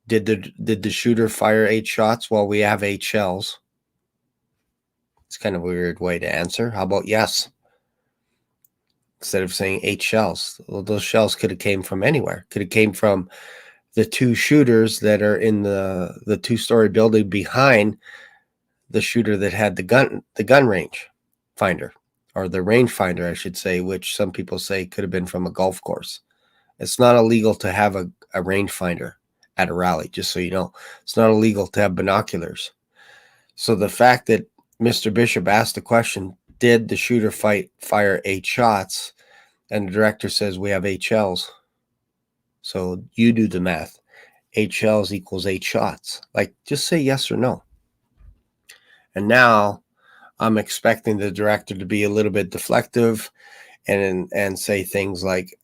Did the shooter fire 8 shots? Well, we have 8 shells. It's kind of a weird way to answer. How about yes? Instead of saying 8 shells. Well, those shells could have came from anywhere. Could have came from the 2 shooters that are in the 2-story building behind the shooter that had the gun range finder, or the range finder, I should say, which some people say could have been from a golf course. It's not illegal to have a range finder at a rally, just so you know. It's not illegal to have binoculars. So the fact that Mr. Bishop asked the question, did the shooter fire 8 shots? And the director says we have 8 shells. So you do the math. 8 shells equals 8 shots. Like, just say yes or no. And now I'm expecting the director to be a little bit deflective and say things like,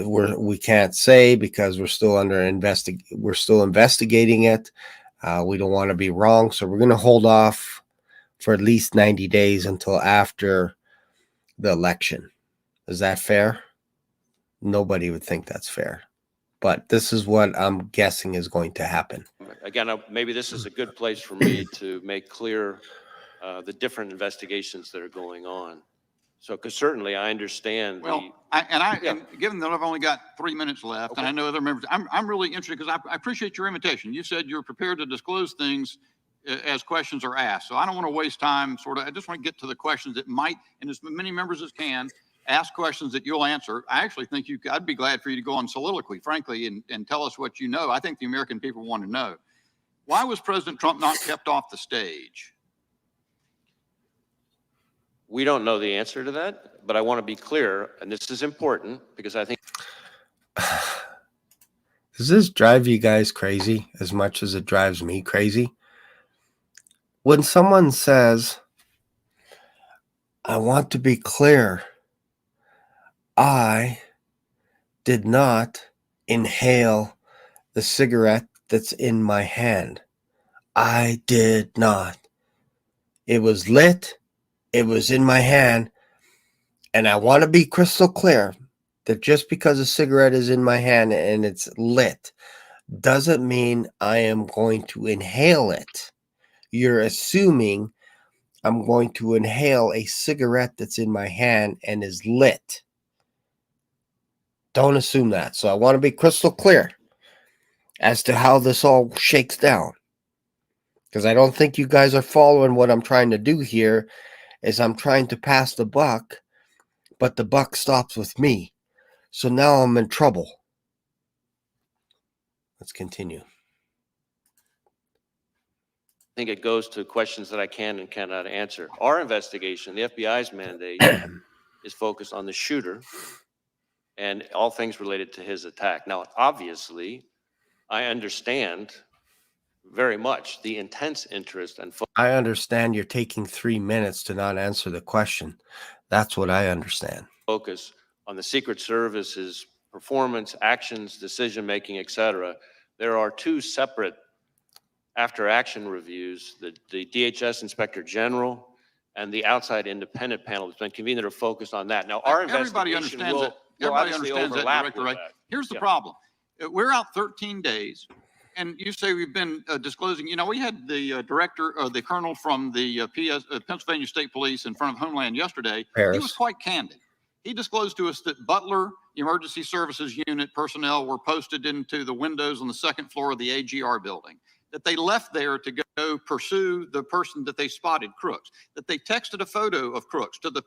we can't say because we're still investigating it. We don't want to be wrong, so we're going to hold off for at least 90 days until after the election. Is that fair? Nobody would think that's fair. But this is what I'm guessing is going to happen. Again, maybe this is a good place for me to make clear the different investigations that are going on. So, because certainly I understand. Well, and given that I've only got 3 minutes left, okay, and I know other members, I'm really interested because I appreciate your invitation. You said you're prepared to disclose things as questions are asked. So I don't want to waste time. I just want to get to the questions that might, and as many members as can, ask questions that you'll answer. I actually think I'd be glad for you to go on soliloquy, frankly, and tell us what you know. I think the American people want to know. Why was President Trump not kept off the stage? We don't know the answer to that, but I want to be clear, and this is important because I think. Does this drive you guys crazy as much as it drives me crazy? When someone says, I want to be clear, I did not inhale the cigarette that's in my hand. I did not. It was lit. It was in my hand. And I want to be crystal clear that just because a cigarette is in my hand and it's lit doesn't mean I am going to inhale it. You're assuming I'm going to inhale a cigarette that's in my hand and is lit. Don't assume that. So I want to be crystal clear. as to how this all shakes down. Because I don't think you guys are following what I'm trying to do here. Is I'm trying to pass the buck, but the buck stops with me. So now I'm in trouble. Let's continue. I think it goes to questions that I can and cannot answer. Our investigation, the FBI's mandate, is focused on the shooter and all things related to his attack. Now, obviously, I understand very much the intense interest and I understand you're taking 3 minutes to not answer the question. That's what I understand. focus on the Secret Service's performance, actions, decision-making, et cetera. There are two separate after-action reviews, the DHS Inspector General and the outside independent panel that's been convened that are focused on that. Now, our Everybody investigation understands will, that. will Everybody obviously understands that, overlap Director with Ray. that. Here's the Yeah. problem. We're out 13 days, and you say we've been disclosing. You know, we had the director, the colonel from the Pennsylvania State Police in front of Homeland yesterday. Paris. He was quite candid. He disclosed to us that Butler Emergency Services Unit personnel were posted into the windows on the second floor of the AGR building, that they left there to go pursue the person that they spotted, Crooks, that they texted a photo of Crooks to the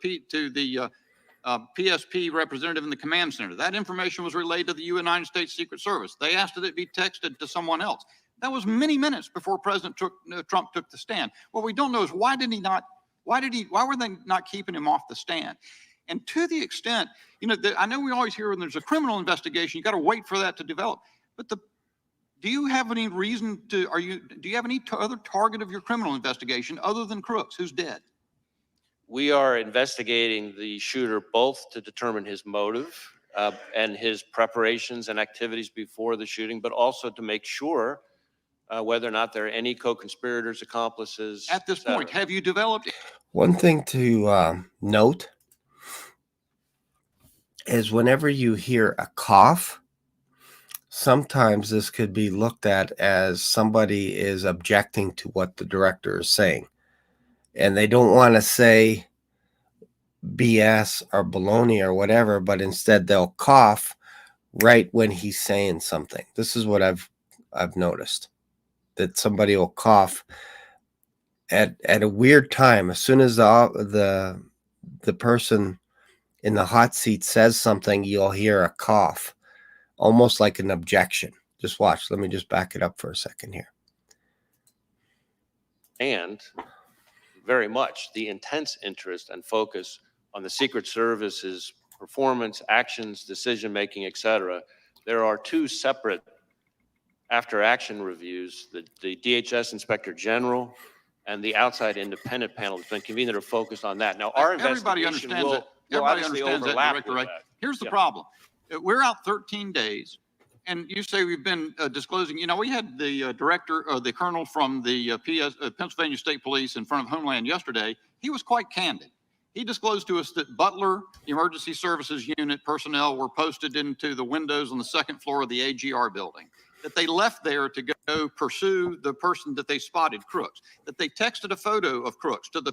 PSP representative in the command center. That information was relayed to the United States Secret Service. They asked that it be texted to someone else. That was many minutes before President Trump took the stand. What we don't know is why were they not keeping him off the stand? And to the extent, you know, I know we always hear when there's a criminal investigation, you got to wait for that to develop. But do you have any reason to, do you have any other target of your criminal investigation other than Crooks, who's dead? We are investigating the shooter both to determine his motive and his preparations and activities before the shooting, but also to make sure whether or not there are any co-conspirators, accomplices. At this point, have you developed? One thing to note is whenever you hear a cough, sometimes this could be looked at as somebody is objecting to what the director is saying. And they don't want to say BS or baloney or whatever, but instead they'll cough right when he's saying something. This is what I've noticed, that somebody will cough at a weird time. As soon as the person in the hot seat says something, you'll hear a cough, almost like an objection. Just watch. Let me just back it up for a second here. And very much the intense interest and focus on the Secret Service's performance, actions, decision-making, et cetera. There are two separate after-action reviews, the DHS Inspector General and the outside independent panel that's been convened that are focused on that. Now, our Everybody investigation understands will, that. will Everybody obviously understands that, overlap Director with Ray. that. Here's the Yeah. problem. We're out 13 days, and you say we've been disclosing. You know, we had the director, the colonel from the Pennsylvania State Police in front of Homeland yesterday. He was quite candid. He disclosed to us that Butler Emergency Services Unit personnel were posted into the windows on the second floor of the AGR building, that they left there to go pursue the person that they spotted, Crooks, that they texted a photo of Crooks to the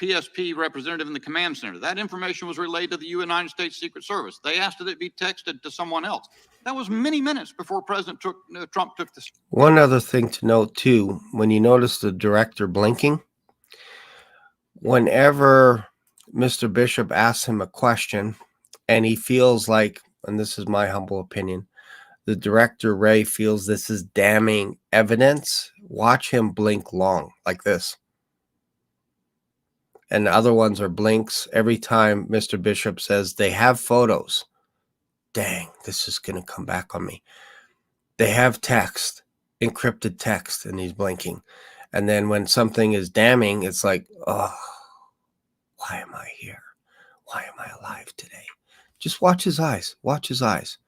PSP representative in the command center. That information was relayed to the United States Secret Service. They asked that it be texted to someone else. That was many minutes before President Trump took the stand. One other thing to note too, when you notice the director blinking, whenever Mr. Bishop asks him a question and he feels like, and this is my humble opinion, the director Ray feels this is damning evidence, watch him blink long like this. And the other ones are blinks every time Mr. Bishop says they have photos. Dang, this is going to come back on me. They have text, encrypted text, and he's blinking. And then when something is damning, it's like, oh, why am I here? Why am I alive today? Just watch his eyes. Watch his eyes.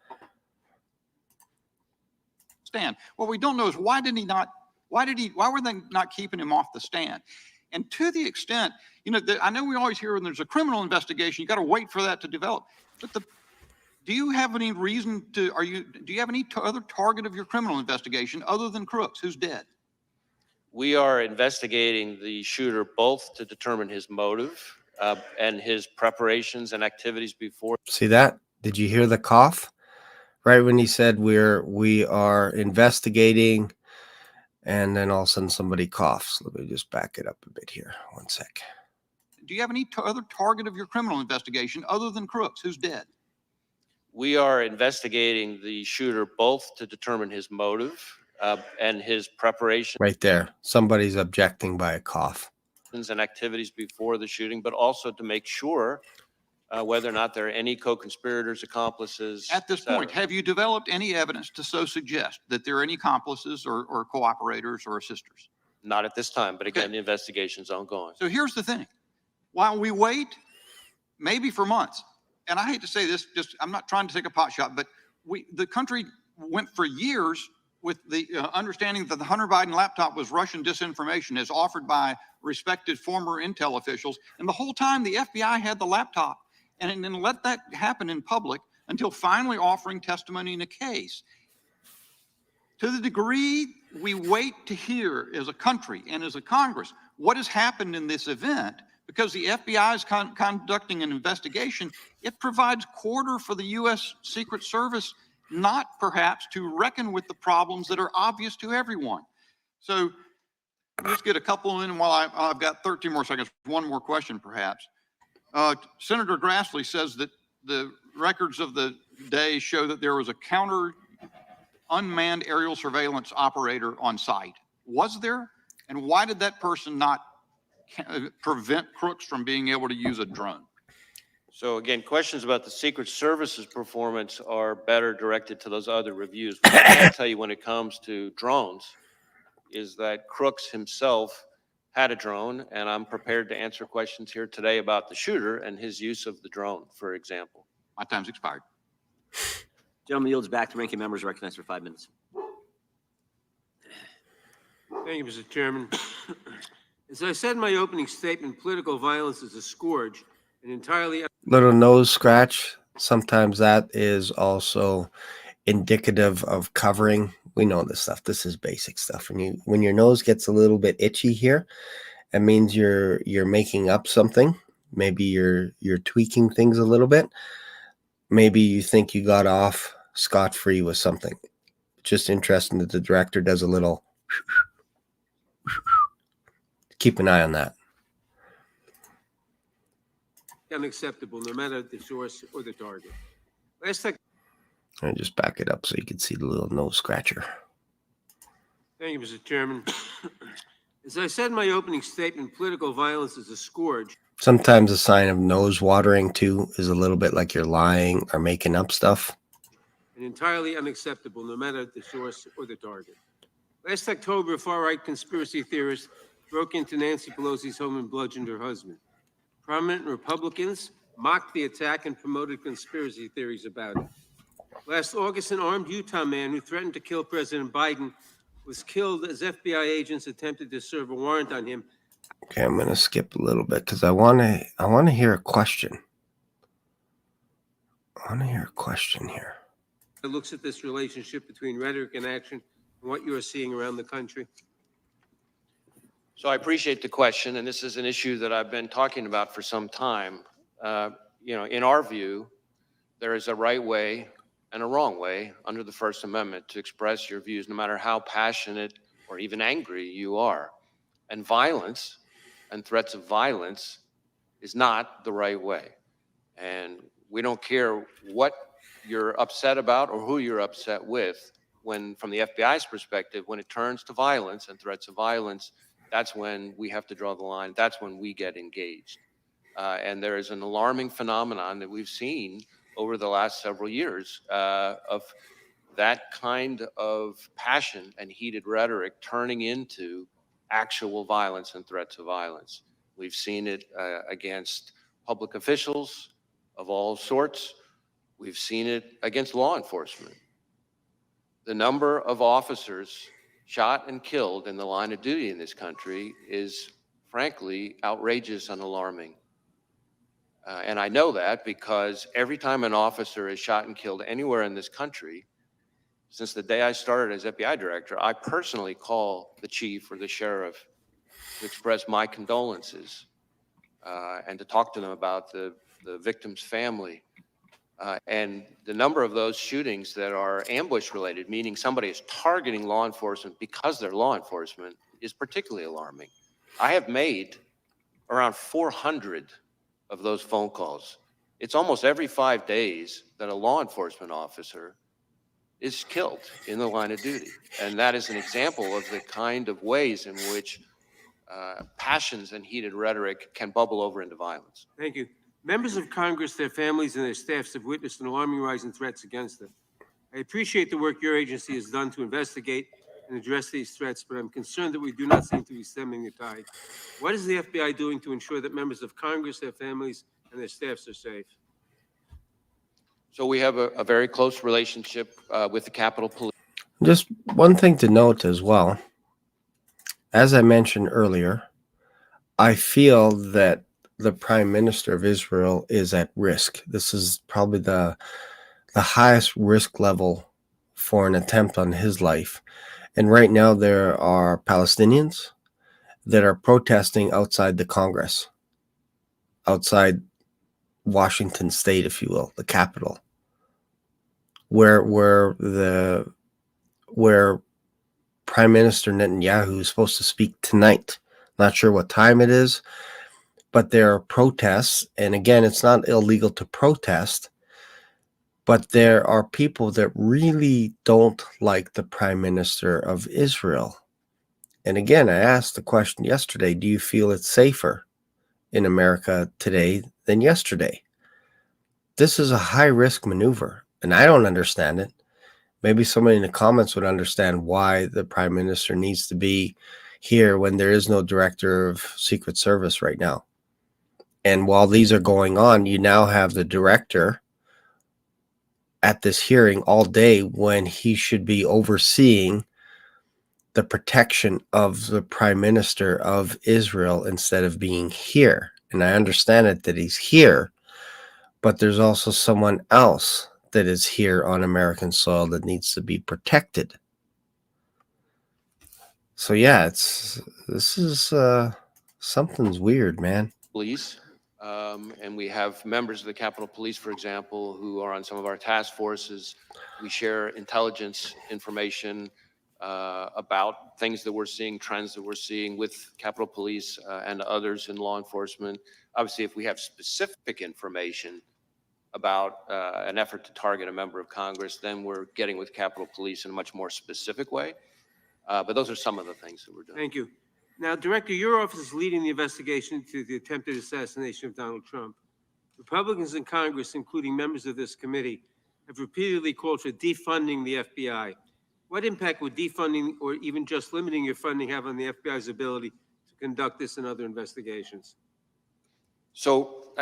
Stand. What we don't know is why were they not keeping him off the stand? And to the extent, you know, I know we always hear when there's a criminal investigation, you got to wait for that to develop. But do you have any reason to, do you have any other target of your criminal investigation other than Crooks, who's dead? We are investigating the shooter both to determine his motive and his preparations and activities before. See that? Did you hear the cough? Right when he said we are investigating, and then all of a sudden somebody coughs. Let me just back it up a bit here. One sec. Do you have any other target of your criminal investigation other than Crooks, who's dead? We are investigating the shooter both to determine his motive and his preparation Right there. Somebody's objecting by a cough. and activities before the shooting, but also to make sure whether or not there are any co-conspirators, accomplices. At this point, have you developed any evidence to so suggest that there are any accomplices or cooperators or assisters? Not at this time, but again, Okay. the investigation's ongoing. So here's the thing. While we wait, maybe for months, and I hate to say this, just I'm not trying to take a pot shot, but the country went for years with the understanding that the Hunter Biden laptop was Russian disinformation as offered by respected former intel officials. And the whole time the FBI had the laptop and then let that happen in public until finally offering testimony in a case. To the degree we wait to hear as a country and as a Congress what has happened in this event, because the FBI is conducting an investigation, it provides quarter for the U.S. Secret Service not perhaps to reckon with the problems that are obvious to everyone. So let's get a couple in while I've got 13 more seconds. One more question, perhaps. Senator Grassley says that the records of the day show that there was a counter unmanned aerial surveillance operator on site. Was there? And why did that person not prevent crooks from being able to use a drone? So again, questions about the Secret Service's performance are better directed to those other reviews. What I can tell you when it comes to drones is that Crooks himself had a drone, and I'm prepared to answer questions here today about the shooter and his use of the drone, for example. My time's expired. Gentleman yields back to ranking members recognized for 5 minutes. Thank you, Mr. Chairman. As I said in my opening statement, political violence is a scourge and entirely. Little nose scratch. Sometimes that is also indicative of covering. We know this stuff. This is basic stuff. When your nose gets a little bit itchy here, it means you're making up something. Maybe you're tweaking things a little bit. Maybe you think you got off scot-free with something. Just interesting that the director does a little. Keep an eye on that. Unacceptable, no matter the source or the target. Last time. And just back it up so you can see the little nose scratcher. Thank you, Mr. Chairman. As I said in my opening statement, political violence is a scourge. Sometimes a sign of nose watering too is a little bit like you're lying or making up stuff. And entirely unacceptable, no matter the source or the target. Last October, far-right conspiracy theorists broke into Nancy Pelosi's home and bludgeoned her husband. Prominent Republicans mocked the attack and promoted conspiracy theories about it. Last August, an armed Utah man who threatened to kill President Biden was killed as FBI agents attempted to serve a warrant on him. Okay, I'm going to skip a little bit because I want to hear a question. I want to hear a question here. It looks at this relationship between rhetoric and action and what you are seeing around the country. So I appreciate the question, and this is an issue that I've been talking about for some time. In our view, there is a right way and a wrong way under the First Amendment to express your views, no matter how passionate or even angry you are. And violence and threats of violence is not the right way. And we don't care what you're upset about or who you're upset with. When, from the FBI's perspective, when it turns to violence and threats of violence, that's when we have to draw the line. That's when we get engaged. And there is an alarming phenomenon that we've seen over the last several years of that kind of passion and heated rhetoric turning into actual violence and threats of violence. We've seen it against public officials of all sorts. We've seen it against law enforcement. The number of officers shot and killed in the line of duty in this country is frankly outrageous and alarming. And I know that because every time an officer is shot and killed anywhere in this country, since the day I started as FBI director, I personally call the chief or the sheriff to express my condolences and to talk to them about the victim's family. And the number of those shootings that are ambush related, meaning somebody is targeting law enforcement because they're law enforcement, is particularly alarming. I have made around 400 of those phone calls. It's almost every 5 days that a law enforcement officer is killed in the line of duty. And that is an example of the kind of ways in which passions and heated rhetoric can bubble over into violence. Thank you. Members of Congress, their families, and their staffs have witnessed an alarming rise in threats against them. I appreciate the work your agency has done to investigate and address these threats, but I'm concerned that we do not seem to be stemming the tide. What is the FBI doing to ensure that members of Congress, their families, and their staffs are safe? So we have a very close relationship with the Capitol Police. Just one thing to note as well. As I mentioned earlier, I feel that the Prime Minister of Israel is at risk. This is probably the highest risk level for an attempt on his life. And right now there are Palestinians that are protesting outside the Congress, outside Washington State, if you will, the capital, where Prime Minister Netanyahu is supposed to speak tonight. Not sure what time it is, but there are protests. And again, it's not illegal to protest, but there are people that really don't like the Prime Minister of Israel. And again, I asked the question yesterday, do you feel it's safer in America today than yesterday? This is a high-risk maneuver, and I don't understand it. Maybe somebody in the comments would understand why the Prime Minister needs to be here when there is no Director of Secret Service right now. And while these are going on, you now have the Director at this hearing all day when he should be overseeing the protection of the Prime Minister of Israel instead of being here. And I understand it that he's here, but there's also someone else that is here on American soil that needs to be protected. So yeah, something's weird, man. Police, and we have members of the Capitol Police, for example, who are on some of our task forces. We share intelligence information about things that we're seeing, trends that we're seeing with Capitol Police and others in law enforcement. Obviously, if we have specific information about an effort to target a member of Congress, then we're getting with Capitol Police in a much more specific way. But those are some of the things that we're doing. Thank you. Now, Director, your office is leading the investigation into the attempted assassination of Donald Trump. Republicans in Congress, including members of this committee, have repeatedly called for defunding the FBI. What impact would defunding or even just limiting your funding have on the FBI's ability to conduct this and other investigations? So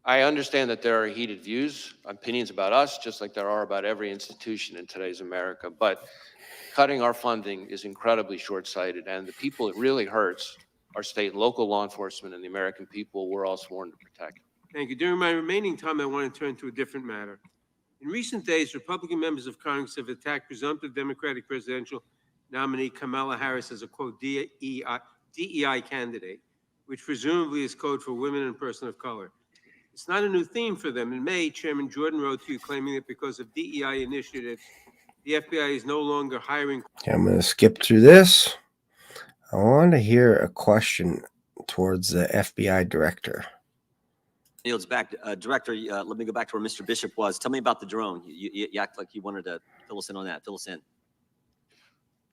I understand that there are heated views, opinions about us, just like there are about every institution in today's America. But cutting our funding is incredibly short-sighted, and the people it really hurts are state and local law enforcement and the American people we're all sworn to protect. Thank you. During my remaining time, I want to turn to a different matter. In recent days, Republican members of Congress have attacked presumptive Democratic presidential nominee Kamala Harris as a, quote, DEI candidate, which presumably is code for women and person of color. It's not a new theme for them. In May, Chairman Jordan wrote to you claiming that because of DEI initiatives, the FBI is no longer hiring. Okay, I'm going to skip through this. I want to hear a question towards the FBI director. Yields back. Director, let me go back to where Mr. Bishop was. Tell me about the drone. You act like you wanted to fill us in on that. Fill us in.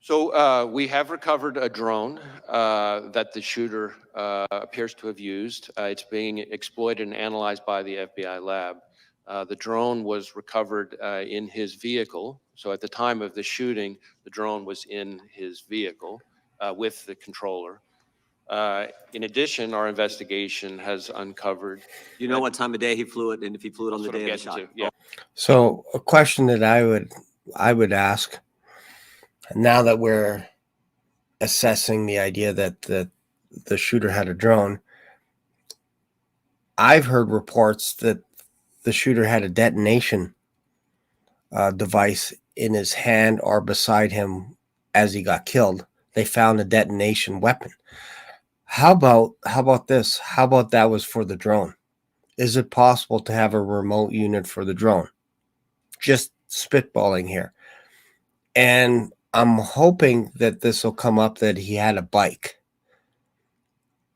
So we have recovered a drone that the shooter appears to have used. It's being exploited and analyzed by the FBI lab. The drone was recovered in his vehicle. So at the time of the shooting, the drone was in his vehicle with the controller. In addition, our investigation has uncovered. You know what time of day he flew it, and if he flew it on the day of the shot. Yeah. So a question that I would ask, now that we're assessing the idea that the shooter had a drone, I've heard reports that the shooter had a detonation device in his hand or beside him as he got killed. They found a detonation weapon. How about this? How about that was for the drone? is it possible to have a remote unit for the drone? Just spitballing here. And I'm hoping that this will come up that he had a bike,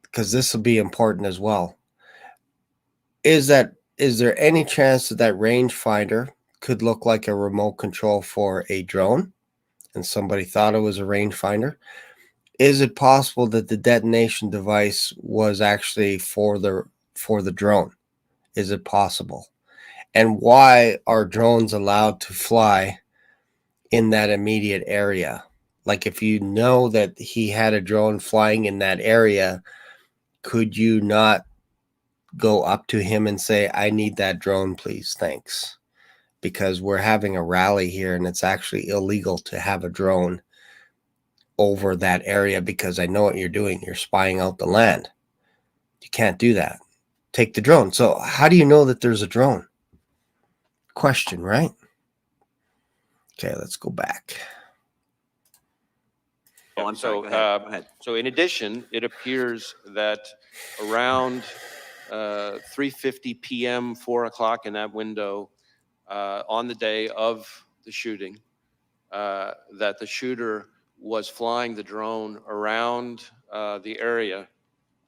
because this will be important as well. Is there any chance that that rangefinder could look like a remote control for a drone and somebody thought it was a rangefinder? Is it possible that the detonation device was actually for the drone? Is it possible? And why are drones allowed to fly in that immediate area? Like, if you know that he had a drone flying in that area, could you not go up to him and say, I need that drone, please, thanks? Because we're having a rally here and it's actually illegal to have a drone over that area, because I know what you're doing. You're spying out the land. You can't do that. Take the drone. So how do you know that there's a drone? Question, right? Okay, let's go back. Oh, I'm sorry. So, Go ahead. Go ahead. so in addition, it appears that around 3:50 p.m., 4 o'clock in that window, on the day of the shooting, that the shooter was flying the drone around the area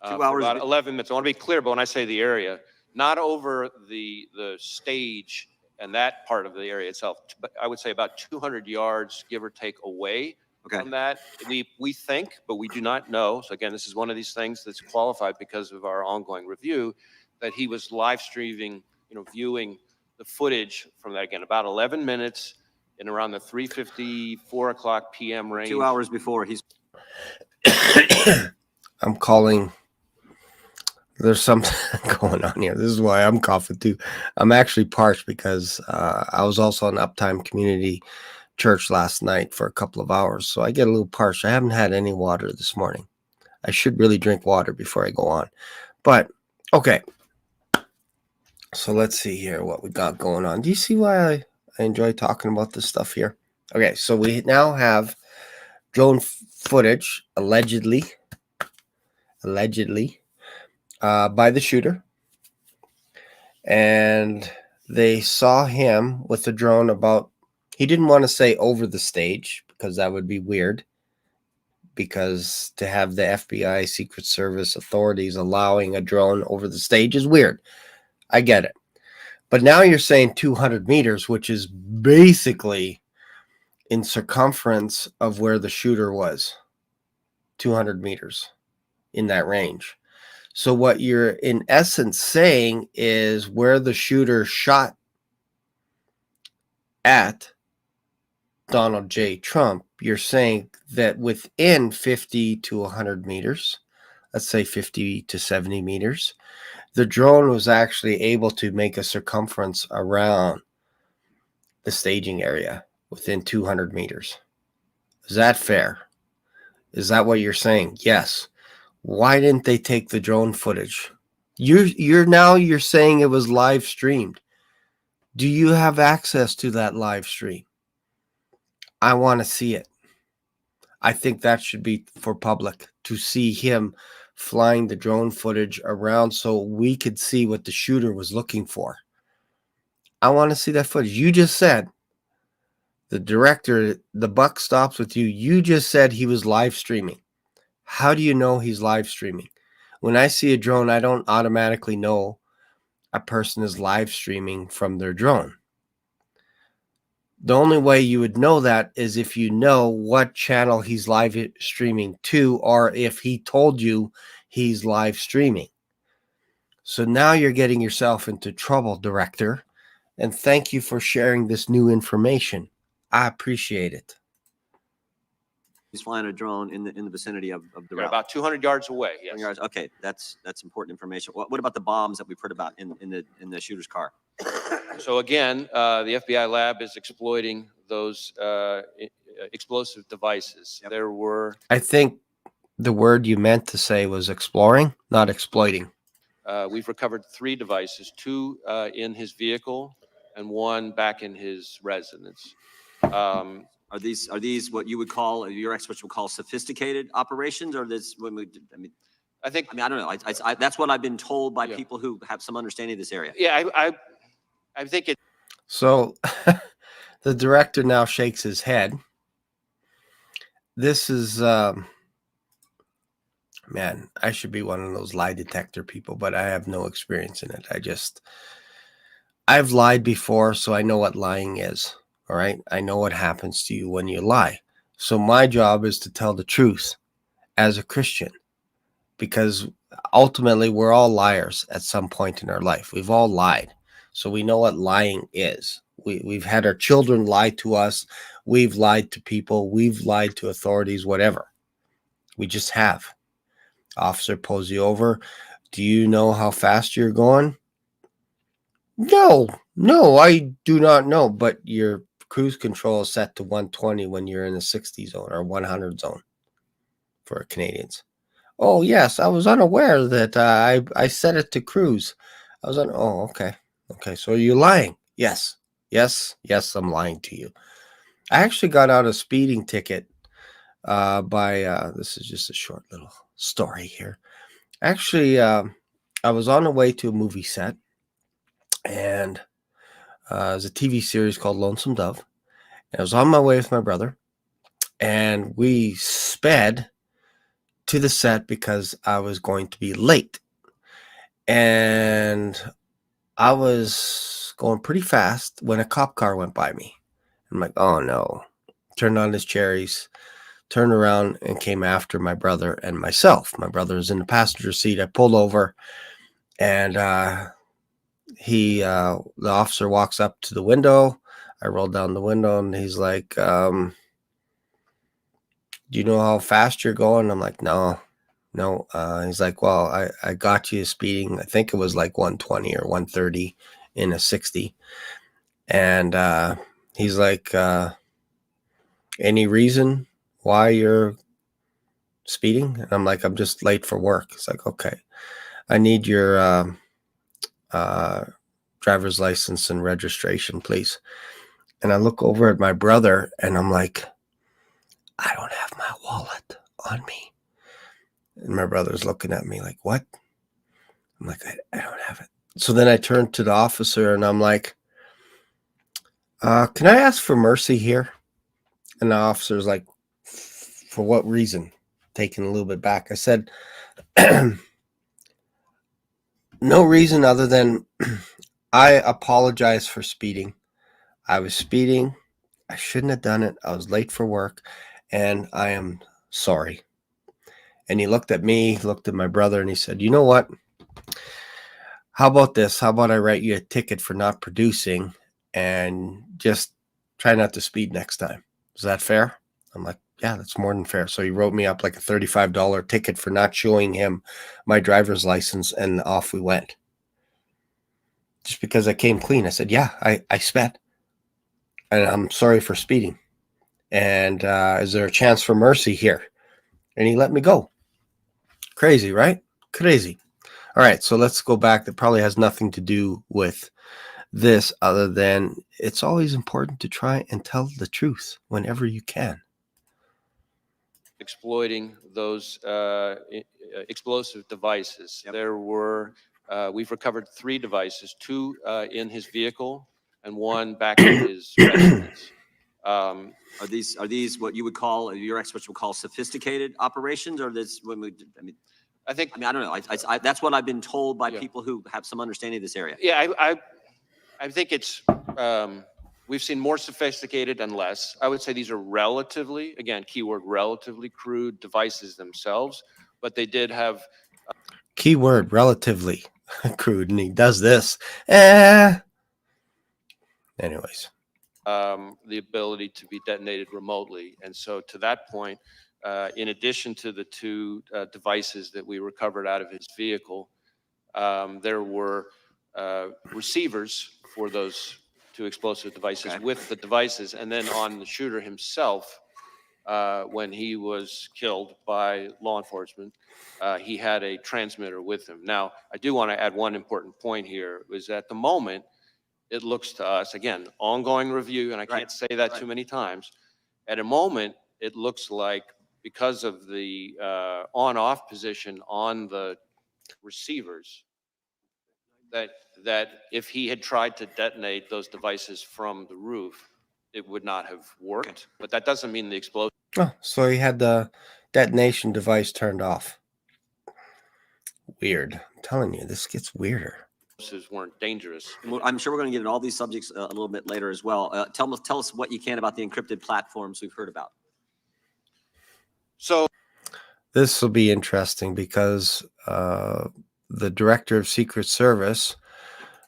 2 for hours about be- 11 minutes. I want to be clear, but when I say the area, not over the stage and that part of the area itself, but I would say about 200 yards, give or take, away Okay. from that. We think, but we do not know. So again, this is one of these things that's qualified because of our ongoing review, that he was live streaming, viewing the footage from that, again, about 11 minutes in around the 3:50, 4 o'clock p.m. range. 2 hours before he's. I'm calling. There's something going on here. This is why I'm coughing too. I'm actually parched because I was also on Uptime Community Church last night for a couple of hours. So I get a little parched. I haven't had any water this morning. I should really drink water before I go on. But, okay. So let's see here what we got going on. Do you see why I enjoy talking about this stuff here? Okay, so we now have drone footage, allegedly, by the shooter. And they saw him with the drone about, he didn't want to say over the stage because that would be weird, because to have the FBI Secret Service authorities allowing a drone over the stage is weird. I get it. But now you're saying 200 meters, which is basically in circumference of where the shooter was. 200 meters in that range. So what you're in essence saying is where the shooter shot at Donald J. Trump, you're saying that within 50 to 100 meters, let's say 50 to 70 meters, the drone was actually able to make a circumference around the staging area within 200 meters. Is that fair? Is that what you're saying? Yes. Why didn't they take the drone footage? You're saying it was live streamed. Do you have access to that live stream? I want to see it. I think that should be for public to see him flying the drone footage around so we could see what the shooter was looking for. I want to see that footage. You just said, the director, the buck stops with you. You just said he was live streaming. How do you know he's live streaming? When I see a drone, I don't automatically know a person is live streaming from their drone. The only way you would know that is if you know what channel he's live streaming to, or if he told you he's live streaming. So now you're getting yourself into trouble, director. And thank you for sharing this new information. I appreciate it. He's flying a drone in the vicinity of the route. About 200 yards away. Yes. 200 yards. Okay, that's important information. What about the bombs that we've heard about in the shooter's car? So again, the FBI lab is exploiting those explosive devices. Yep. There were. I think the word you meant to say was exploring, not exploiting. We've recovered 3 devices, 2 in his vehicle and 1 back in his residence. Are these what you would call, your experts would call, sophisticated operations, or this? I think, I mean, I don't know. That's what I've been told by Yeah. people who have some understanding of this area. yeah, I think it, So the director now shakes his head. This is, man, I should be one of those lie detector people, but I have no experience in it. I've lied before, so I know what lying is. All right. I know what happens to you when you lie. So my job is to tell the truth as a Christian, because ultimately we're all liars at some point in our life. We've all lied. So we know what lying is. We've had our children lie to us. We've lied to people. We've lied to authorities, whatever. We just have. Officer pulls you over. Do you know how fast you're going? No, I do not know. But your cruise control is set to 120 when you're in the 60 zone or 100 zone for Canadians. Oh, yes, I was unaware that I set it to cruise. Oh, okay. Okay, so you're lying. Yes, I'm lying to you. I actually got out a speeding ticket this is just a short little story here. Actually, I was on the way to a movie set, and it was a TV series called Lonesome Dove. And I was on my way with my brother, and we sped to the set because I was going to be late. And I was going pretty fast when a cop car went by me. I'm like, oh no. Turned on his cherries, turned around and came after my brother and myself. My brother was in the passenger seat. I pulled over, and the officer walks up to the window. I rolled down the window, and he's like, do you know how fast you're going? I'm like, no. He's like, well, I got you speeding. I think it was like 120 or 130 in a 60. And he's like, any reason why you're speeding? And I'm like, I'm just late for work. It's like, okay, I need your driver's license and registration, please. And I look over at my brother, and I'm like, I don't have my wallet on me. And my brother's looking at me like, what? I'm like, I don't have it. So then I turned to the officer, and I'm like, can I ask for mercy here? And the officer's like, for what reason? Taken a little bit back. I said, no reason other than I apologize for speeding. I was speeding. I shouldn't have done it. I was late for work, and I am sorry. And he looked at me, looked at my brother, and he said, you know what? How about this? How about I write you a ticket for not producing and just try not to speed next time? Is that fair? I'm like, yeah, that's more than fair. So he wrote me up like a $35 ticket for not showing him my driver's license, and off we went. Just because I came clean. I said, yeah, I sped, and I'm sorry for speeding. And is there a chance for mercy here? And he let me go. Crazy, right? Crazy. All right, so let's go back. That probably has nothing to do with this other than it's always important to try and tell the truth whenever you can. exploiting those explosive devices. Yep. There were, we've recovered 3 devices, 2 in his vehicle and 1 back in his residence. Are these what you would call, your experts would call sophisticated operations, or this? I think, I don't know. That's what I've been told by Yeah. people who have some understanding of this area. yeah, I think it's, we've seen more sophisticated and less. I would say these are relatively, again, keyword, relatively crude devices themselves, but they did have. Keyword, relatively crude, and he does this. Anyways. The ability to be detonated remotely. And so to that point, in addition to the 2 devices that we recovered out of his vehicle, there were receivers for those 2 explosive devices with the devices. And then on the shooter himself, when he was killed by law enforcement, he had a transmitter with him. Now, I do want to add one important point here, is at the moment, it looks to us, again, ongoing review, and I can't say that too many times. At a moment, it looks like because of the on-off position on the receivers, that if he had tried to detonate those devices from the roof, it would not have worked. But that doesn't mean the explosives Oh, so he had the detonation device turned off. Weird. I'm telling you, this gets weirder. weren't dangerous. Well, I'm sure we're going to get into all these subjects a little bit later as well. Tell us what you can about the encrypted platforms we've heard about. So This will be interesting because the director of Secret Service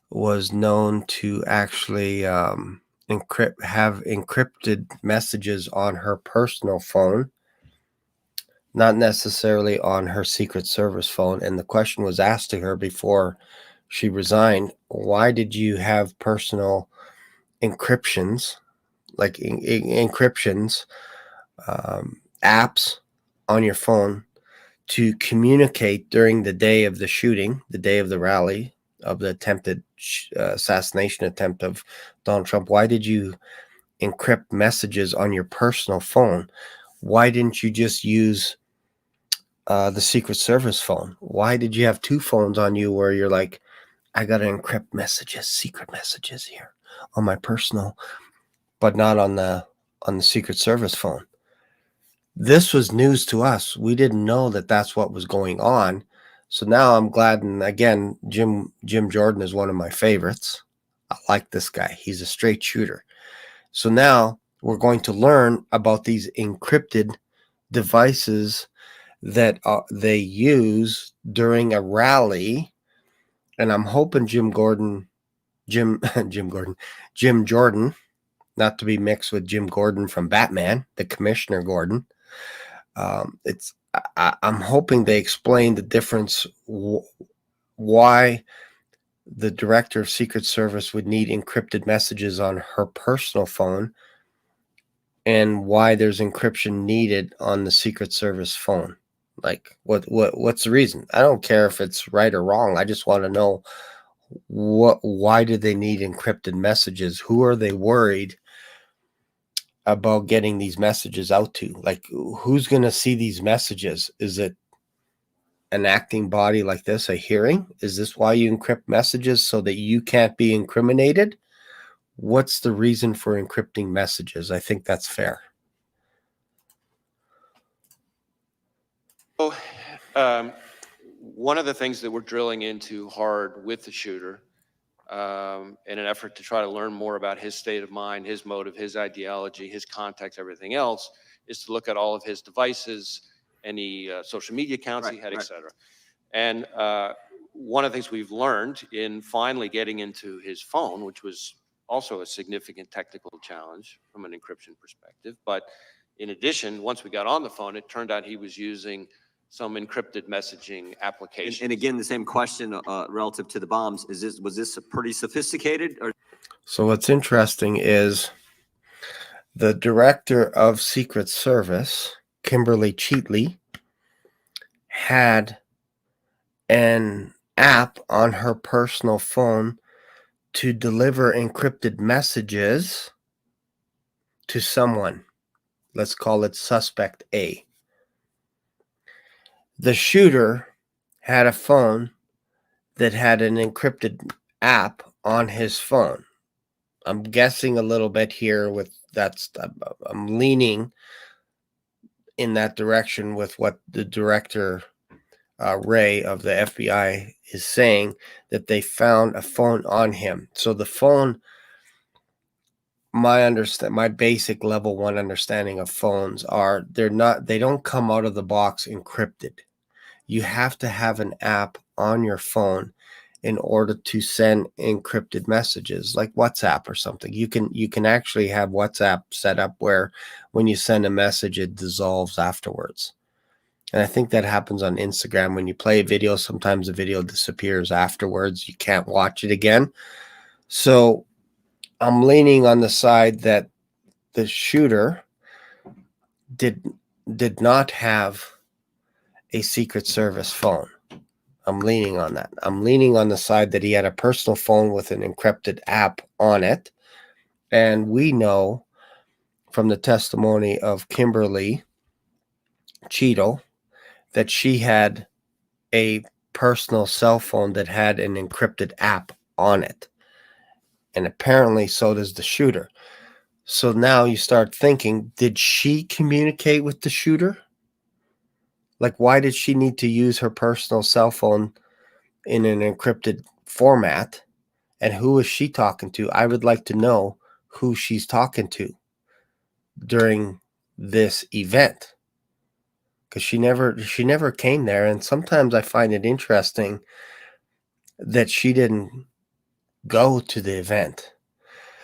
was known to actually have encrypted messages on her personal phone, not necessarily on her Secret Service phone. And the question was asked to her before she resigned, why did you have personal encryptions, like encryptions, apps on your phone to communicate during the day of the shooting, the day of the rally, of the attempted assassination attempt of Donald Trump? Why did you encrypt messages on your personal phone? Why didn't you just use the Secret Service phone? Why did you have two phones on you where you're like, I got to encrypt messages, secret messages here on my personal, but not on the Secret Service phone? This was news to us. We didn't know that that's what was going on. So now I'm glad. And again, Jim Jordan is one of my favorites. I like this guy. He's a straight shooter. So now we're going to learn about these encrypted devices that they use during a rally. And I'm hoping Jim Jordan, not to be mixed with Jim Gordon from Batman, the Commissioner Gordon. I'm hoping they explain the difference, why the director of Secret Service would need encrypted messages on her personal phone and why there's encryption needed on the Secret Service phone. Like, what's the reason? I don't care if it's right or wrong. I just want to know why do they need encrypted messages? Who are they worried about getting these messages out to? Like, who's going to see these messages? Is it an acting body like this, a hearing? Is this why you encrypt messages, so that you can't be incriminated? What's the reason for encrypting messages? I think that's fair. So, one of the things that we're drilling into hard with the shooter, in an effort to try to learn more about his state of mind, his motive, his ideology, his context, everything else, is to look at all of his devices, any social media accounts he had, et cetera. And one of the things we've learned in finally getting into his phone, which was also a significant technical challenge from an encryption perspective, but in addition, once we got on the phone, it turned out he was using some encrypted messaging application. And again, the same question relative to the bombs. Was this pretty sophisticated? Or? So what's interesting is the director of Secret Service, Kimberly Cheatley, had an app on her personal phone to deliver encrypted messages to someone. Let's call it suspect A. The shooter had a phone that had an encrypted app on his phone. I'm guessing a little bit here with that's, I'm leaning in that direction with what the director, Ray of the FBI, is saying, that they found a phone on him. So the phone, my basic level 1 understanding of phones are they don't come out of the box encrypted. You have to have an app on your phone in order to send encrypted messages, like WhatsApp or something. You can actually have WhatsApp set up where when you send a message, it dissolves afterwards. And I think that happens on Instagram. When you play a video, sometimes the video disappears afterwards. You can't watch it again. So I'm leaning on the side that the shooter did not have a Secret Service phone. I'm leaning on that. I'm leaning on the side that he had a personal phone with an encrypted app on it. And we know from the testimony of Kimberly Cheadle that she had a personal cell phone that had an encrypted app on it. And apparently so does the shooter. So now you start thinking, did she communicate with the shooter? Like, why did she need to use her personal cell phone in an encrypted format? And who is she talking to? I would like to know who she's talking to during this event, because she never came there. And sometimes I find it interesting that she didn't go to the event,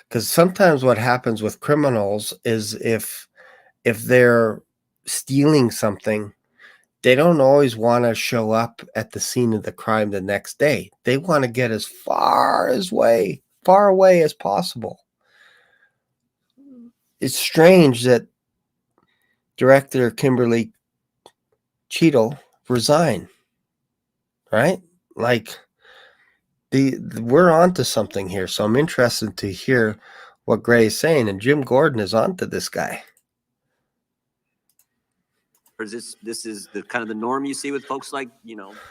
because sometimes what happens with criminals is if they're stealing something, they don't always want to show up at the scene of the crime the next day. They want to get as far away as possible. It's strange that Director Kimberly Cheadle resigned, right? Like, we're onto something here. So I'm interested to hear what Gray is saying. And Jim Gordon is onto this guy. Or is this is the kind of the norm you see with folks like,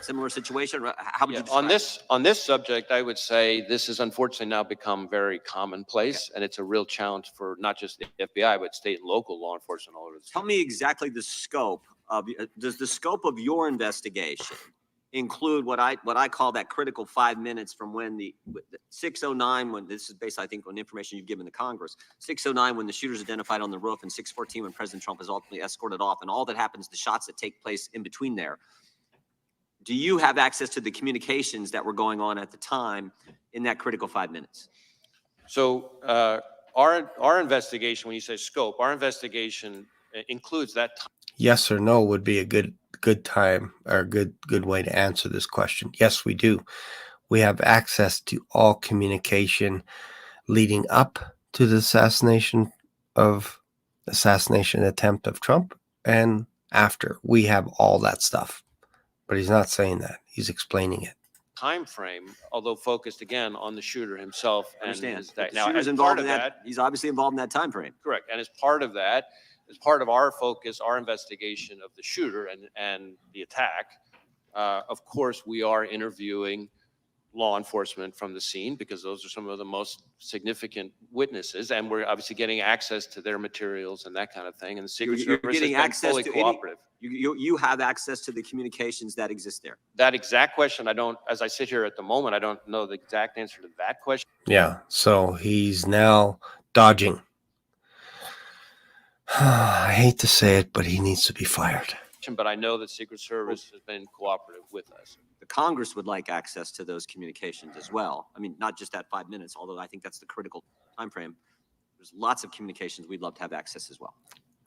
similar situation? How would you On describe this subject, I would say this has unfortunately now become very commonplace, and it's a real challenge for not just the FBI, but state and local law enforcement all over the Tell me exactly the scope of, does the scope of your investigation include what I call that critical 5 minutes from when the 6:09, when this is based, I think, on information you've given to Congress, 6:09 when the shooter's identified on the roof, and 6:14 when President Trump is ultimately escorted off, and all that happens, the shots that take place in between there. Do you have access to the communications that were going on at the time in that critical 5 minutes? So our investigation, when you say scope, our investigation includes that time. Yes or no would be a good time, or good way to answer this question. Yes, we do. We have access to all communication leading up to the assassination attempt of Trump, and after. We have all that stuff. But he's not saying that. He's explaining it. Time frame, although focused again on the shooter himself. I understand. And that. The Now, shooter's as involved part in of that. He's obviously involved in that time frame. Correct. And as part of that, as part of our focus, our investigation of the shooter and the attack, of course, we are interviewing law enforcement from the scene, because those are some of the most significant witnesses, and we're obviously getting access to their materials and that kind of thing. And the Secret Service has been fully cooperative. You have access to the communications that exist there. That exact question, as I sit here at the moment, I don't know the exact answer to that question. Yeah, so he's now dodging. I hate to say it, but he needs to be fired. But I know that Secret Service has been cooperative with us. The Congress would like access to those communications as well. I mean, not just that 5 minutes, although I think that's the critical time frame. There's lots of communications we'd love to have access as well.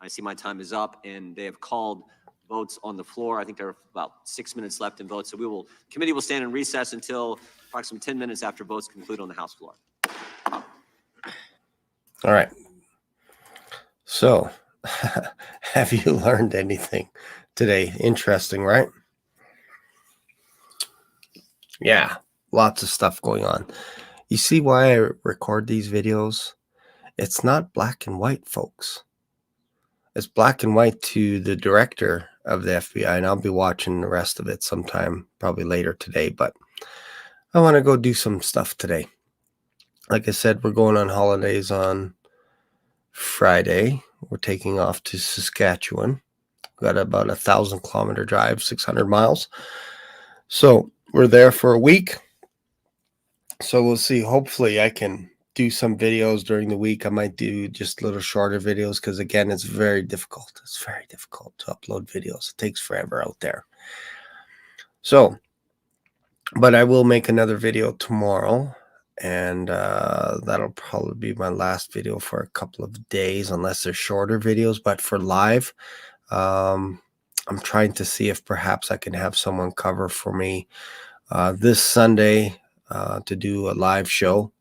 I see my time is up, and they have called votes on the floor. I think there are about 6 minutes left in votes. So committee will stand in recess until approximately 10 minutes after votes conclude on the House floor. All right. So, have you learned anything today? Interesting, right? Yeah, lots of stuff going on. You see why I record these videos? It's not black and white, folks. It's black and white to the director of the FBI, and I'll be watching the rest of it sometime, probably later today, but I want to go do some stuff today. Like I said, we're going on holidays on Friday. We're taking off to Saskatchewan. We've got about 1,000-kilometer drive, 600 miles. So we're there for a week. So we'll see. Hopefully I can do some videos during the week. I might do just little shorter videos, because again, it's very difficult. It's very difficult to upload videos. It takes forever out there. So, but I will make another video tomorrow, and that'll probably be my last video for a couple of days, unless they're shorter videos. But for live, I'm trying to see if perhaps I can have someone cover for me this Sunday to do a live show.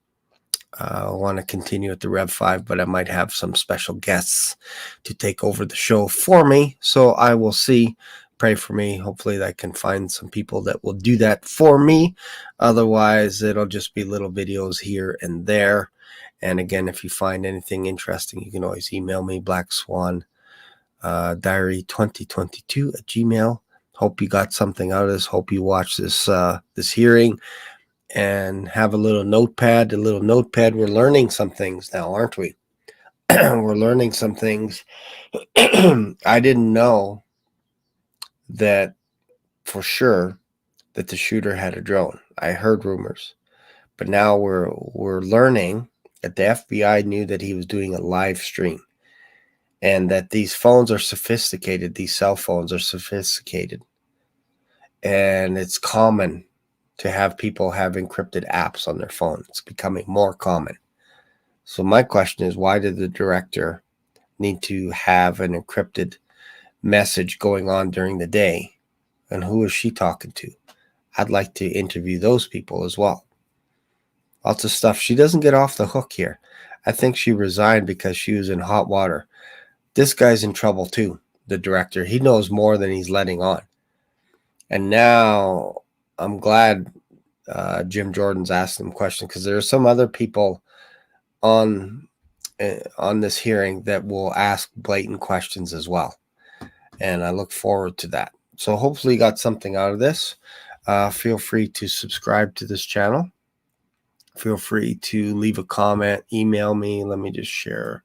I want to continue at the Rev 5, but I might have some special guests to take over the show for me. So I will see. Pray for me. Hopefully I can find some people that will do that for me. Otherwise, it'll just be little videos here and there. And again, if you find anything interesting, you can always email me, Black Swan diary2022@gmail. Hope you got something out of this. Hope you watch this this hearing and have a little notepad. We're learning some things now, aren't we? We're learning some things. I didn't know that for sure that the shooter had a drone. I heard rumors, but now we're learning that the FBI knew that he was doing a live stream, and that these phones are sophisticated. These cell phones are sophisticated, and it's common to have people have encrypted apps on their phone. It's becoming more common. So my question is, why did the director need to have an encrypted message going on during the day? And who is she talking to? I'd like to interview those people as well. Lots of stuff. She doesn't get off the hook here. I think she resigned because she was in hot water. This guy's in trouble too, the director. He knows more than he's letting on. And now I'm glad Jim Jordan's asked him questions, because there are some other people on this hearing that will ask blatant questions as well. And I look forward to that. So hopefully you got something out of this. Feel free to subscribe to this channel. Feel free to leave a comment, email me. Let me just share.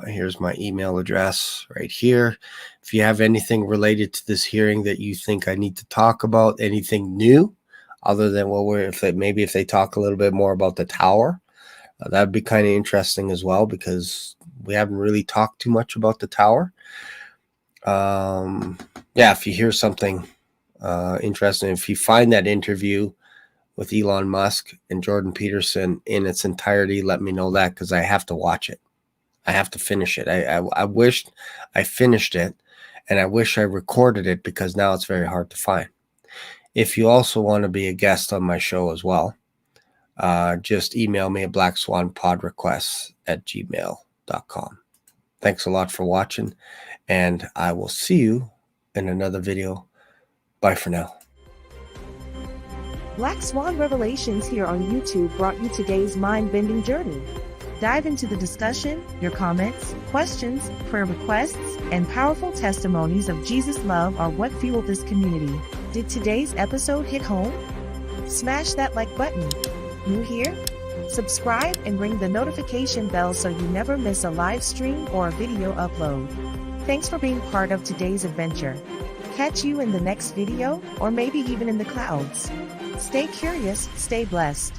Here's my email address right here. If you have anything related to this hearing that you think I need to talk about, anything new other than maybe if they talk a little bit more about the tower, that'd be kind of interesting as well, because we haven't really talked too much about the tower. Yeah, if you hear something interesting, if you find that interview with Elon Musk and Jordan Peterson in its entirety, let me know that, because I have to watch it. I have to finish it. I wished I finished it, and I wish I recorded it, because now it's very hard to find. If you also want to be a guest on my show as well, just email me at blackswanpodrequests@gmail.com. Thanks a lot for watching, and I will see you in another video. Bye for now. Black Swan Revelations here on YouTube brought you today's mind-bending journey. Dive into the discussion, your comments, questions, prayer requests, and powerful testimonies of Jesus' love are what fueled this community. Did today's episode hit home? Smash that like button. New here? Subscribe and ring the notification bell so you never miss a live stream or a video upload. Thanks for being part of today's adventure. Catch you in the next video, or maybe even in the clouds. Stay curious, stay blessed.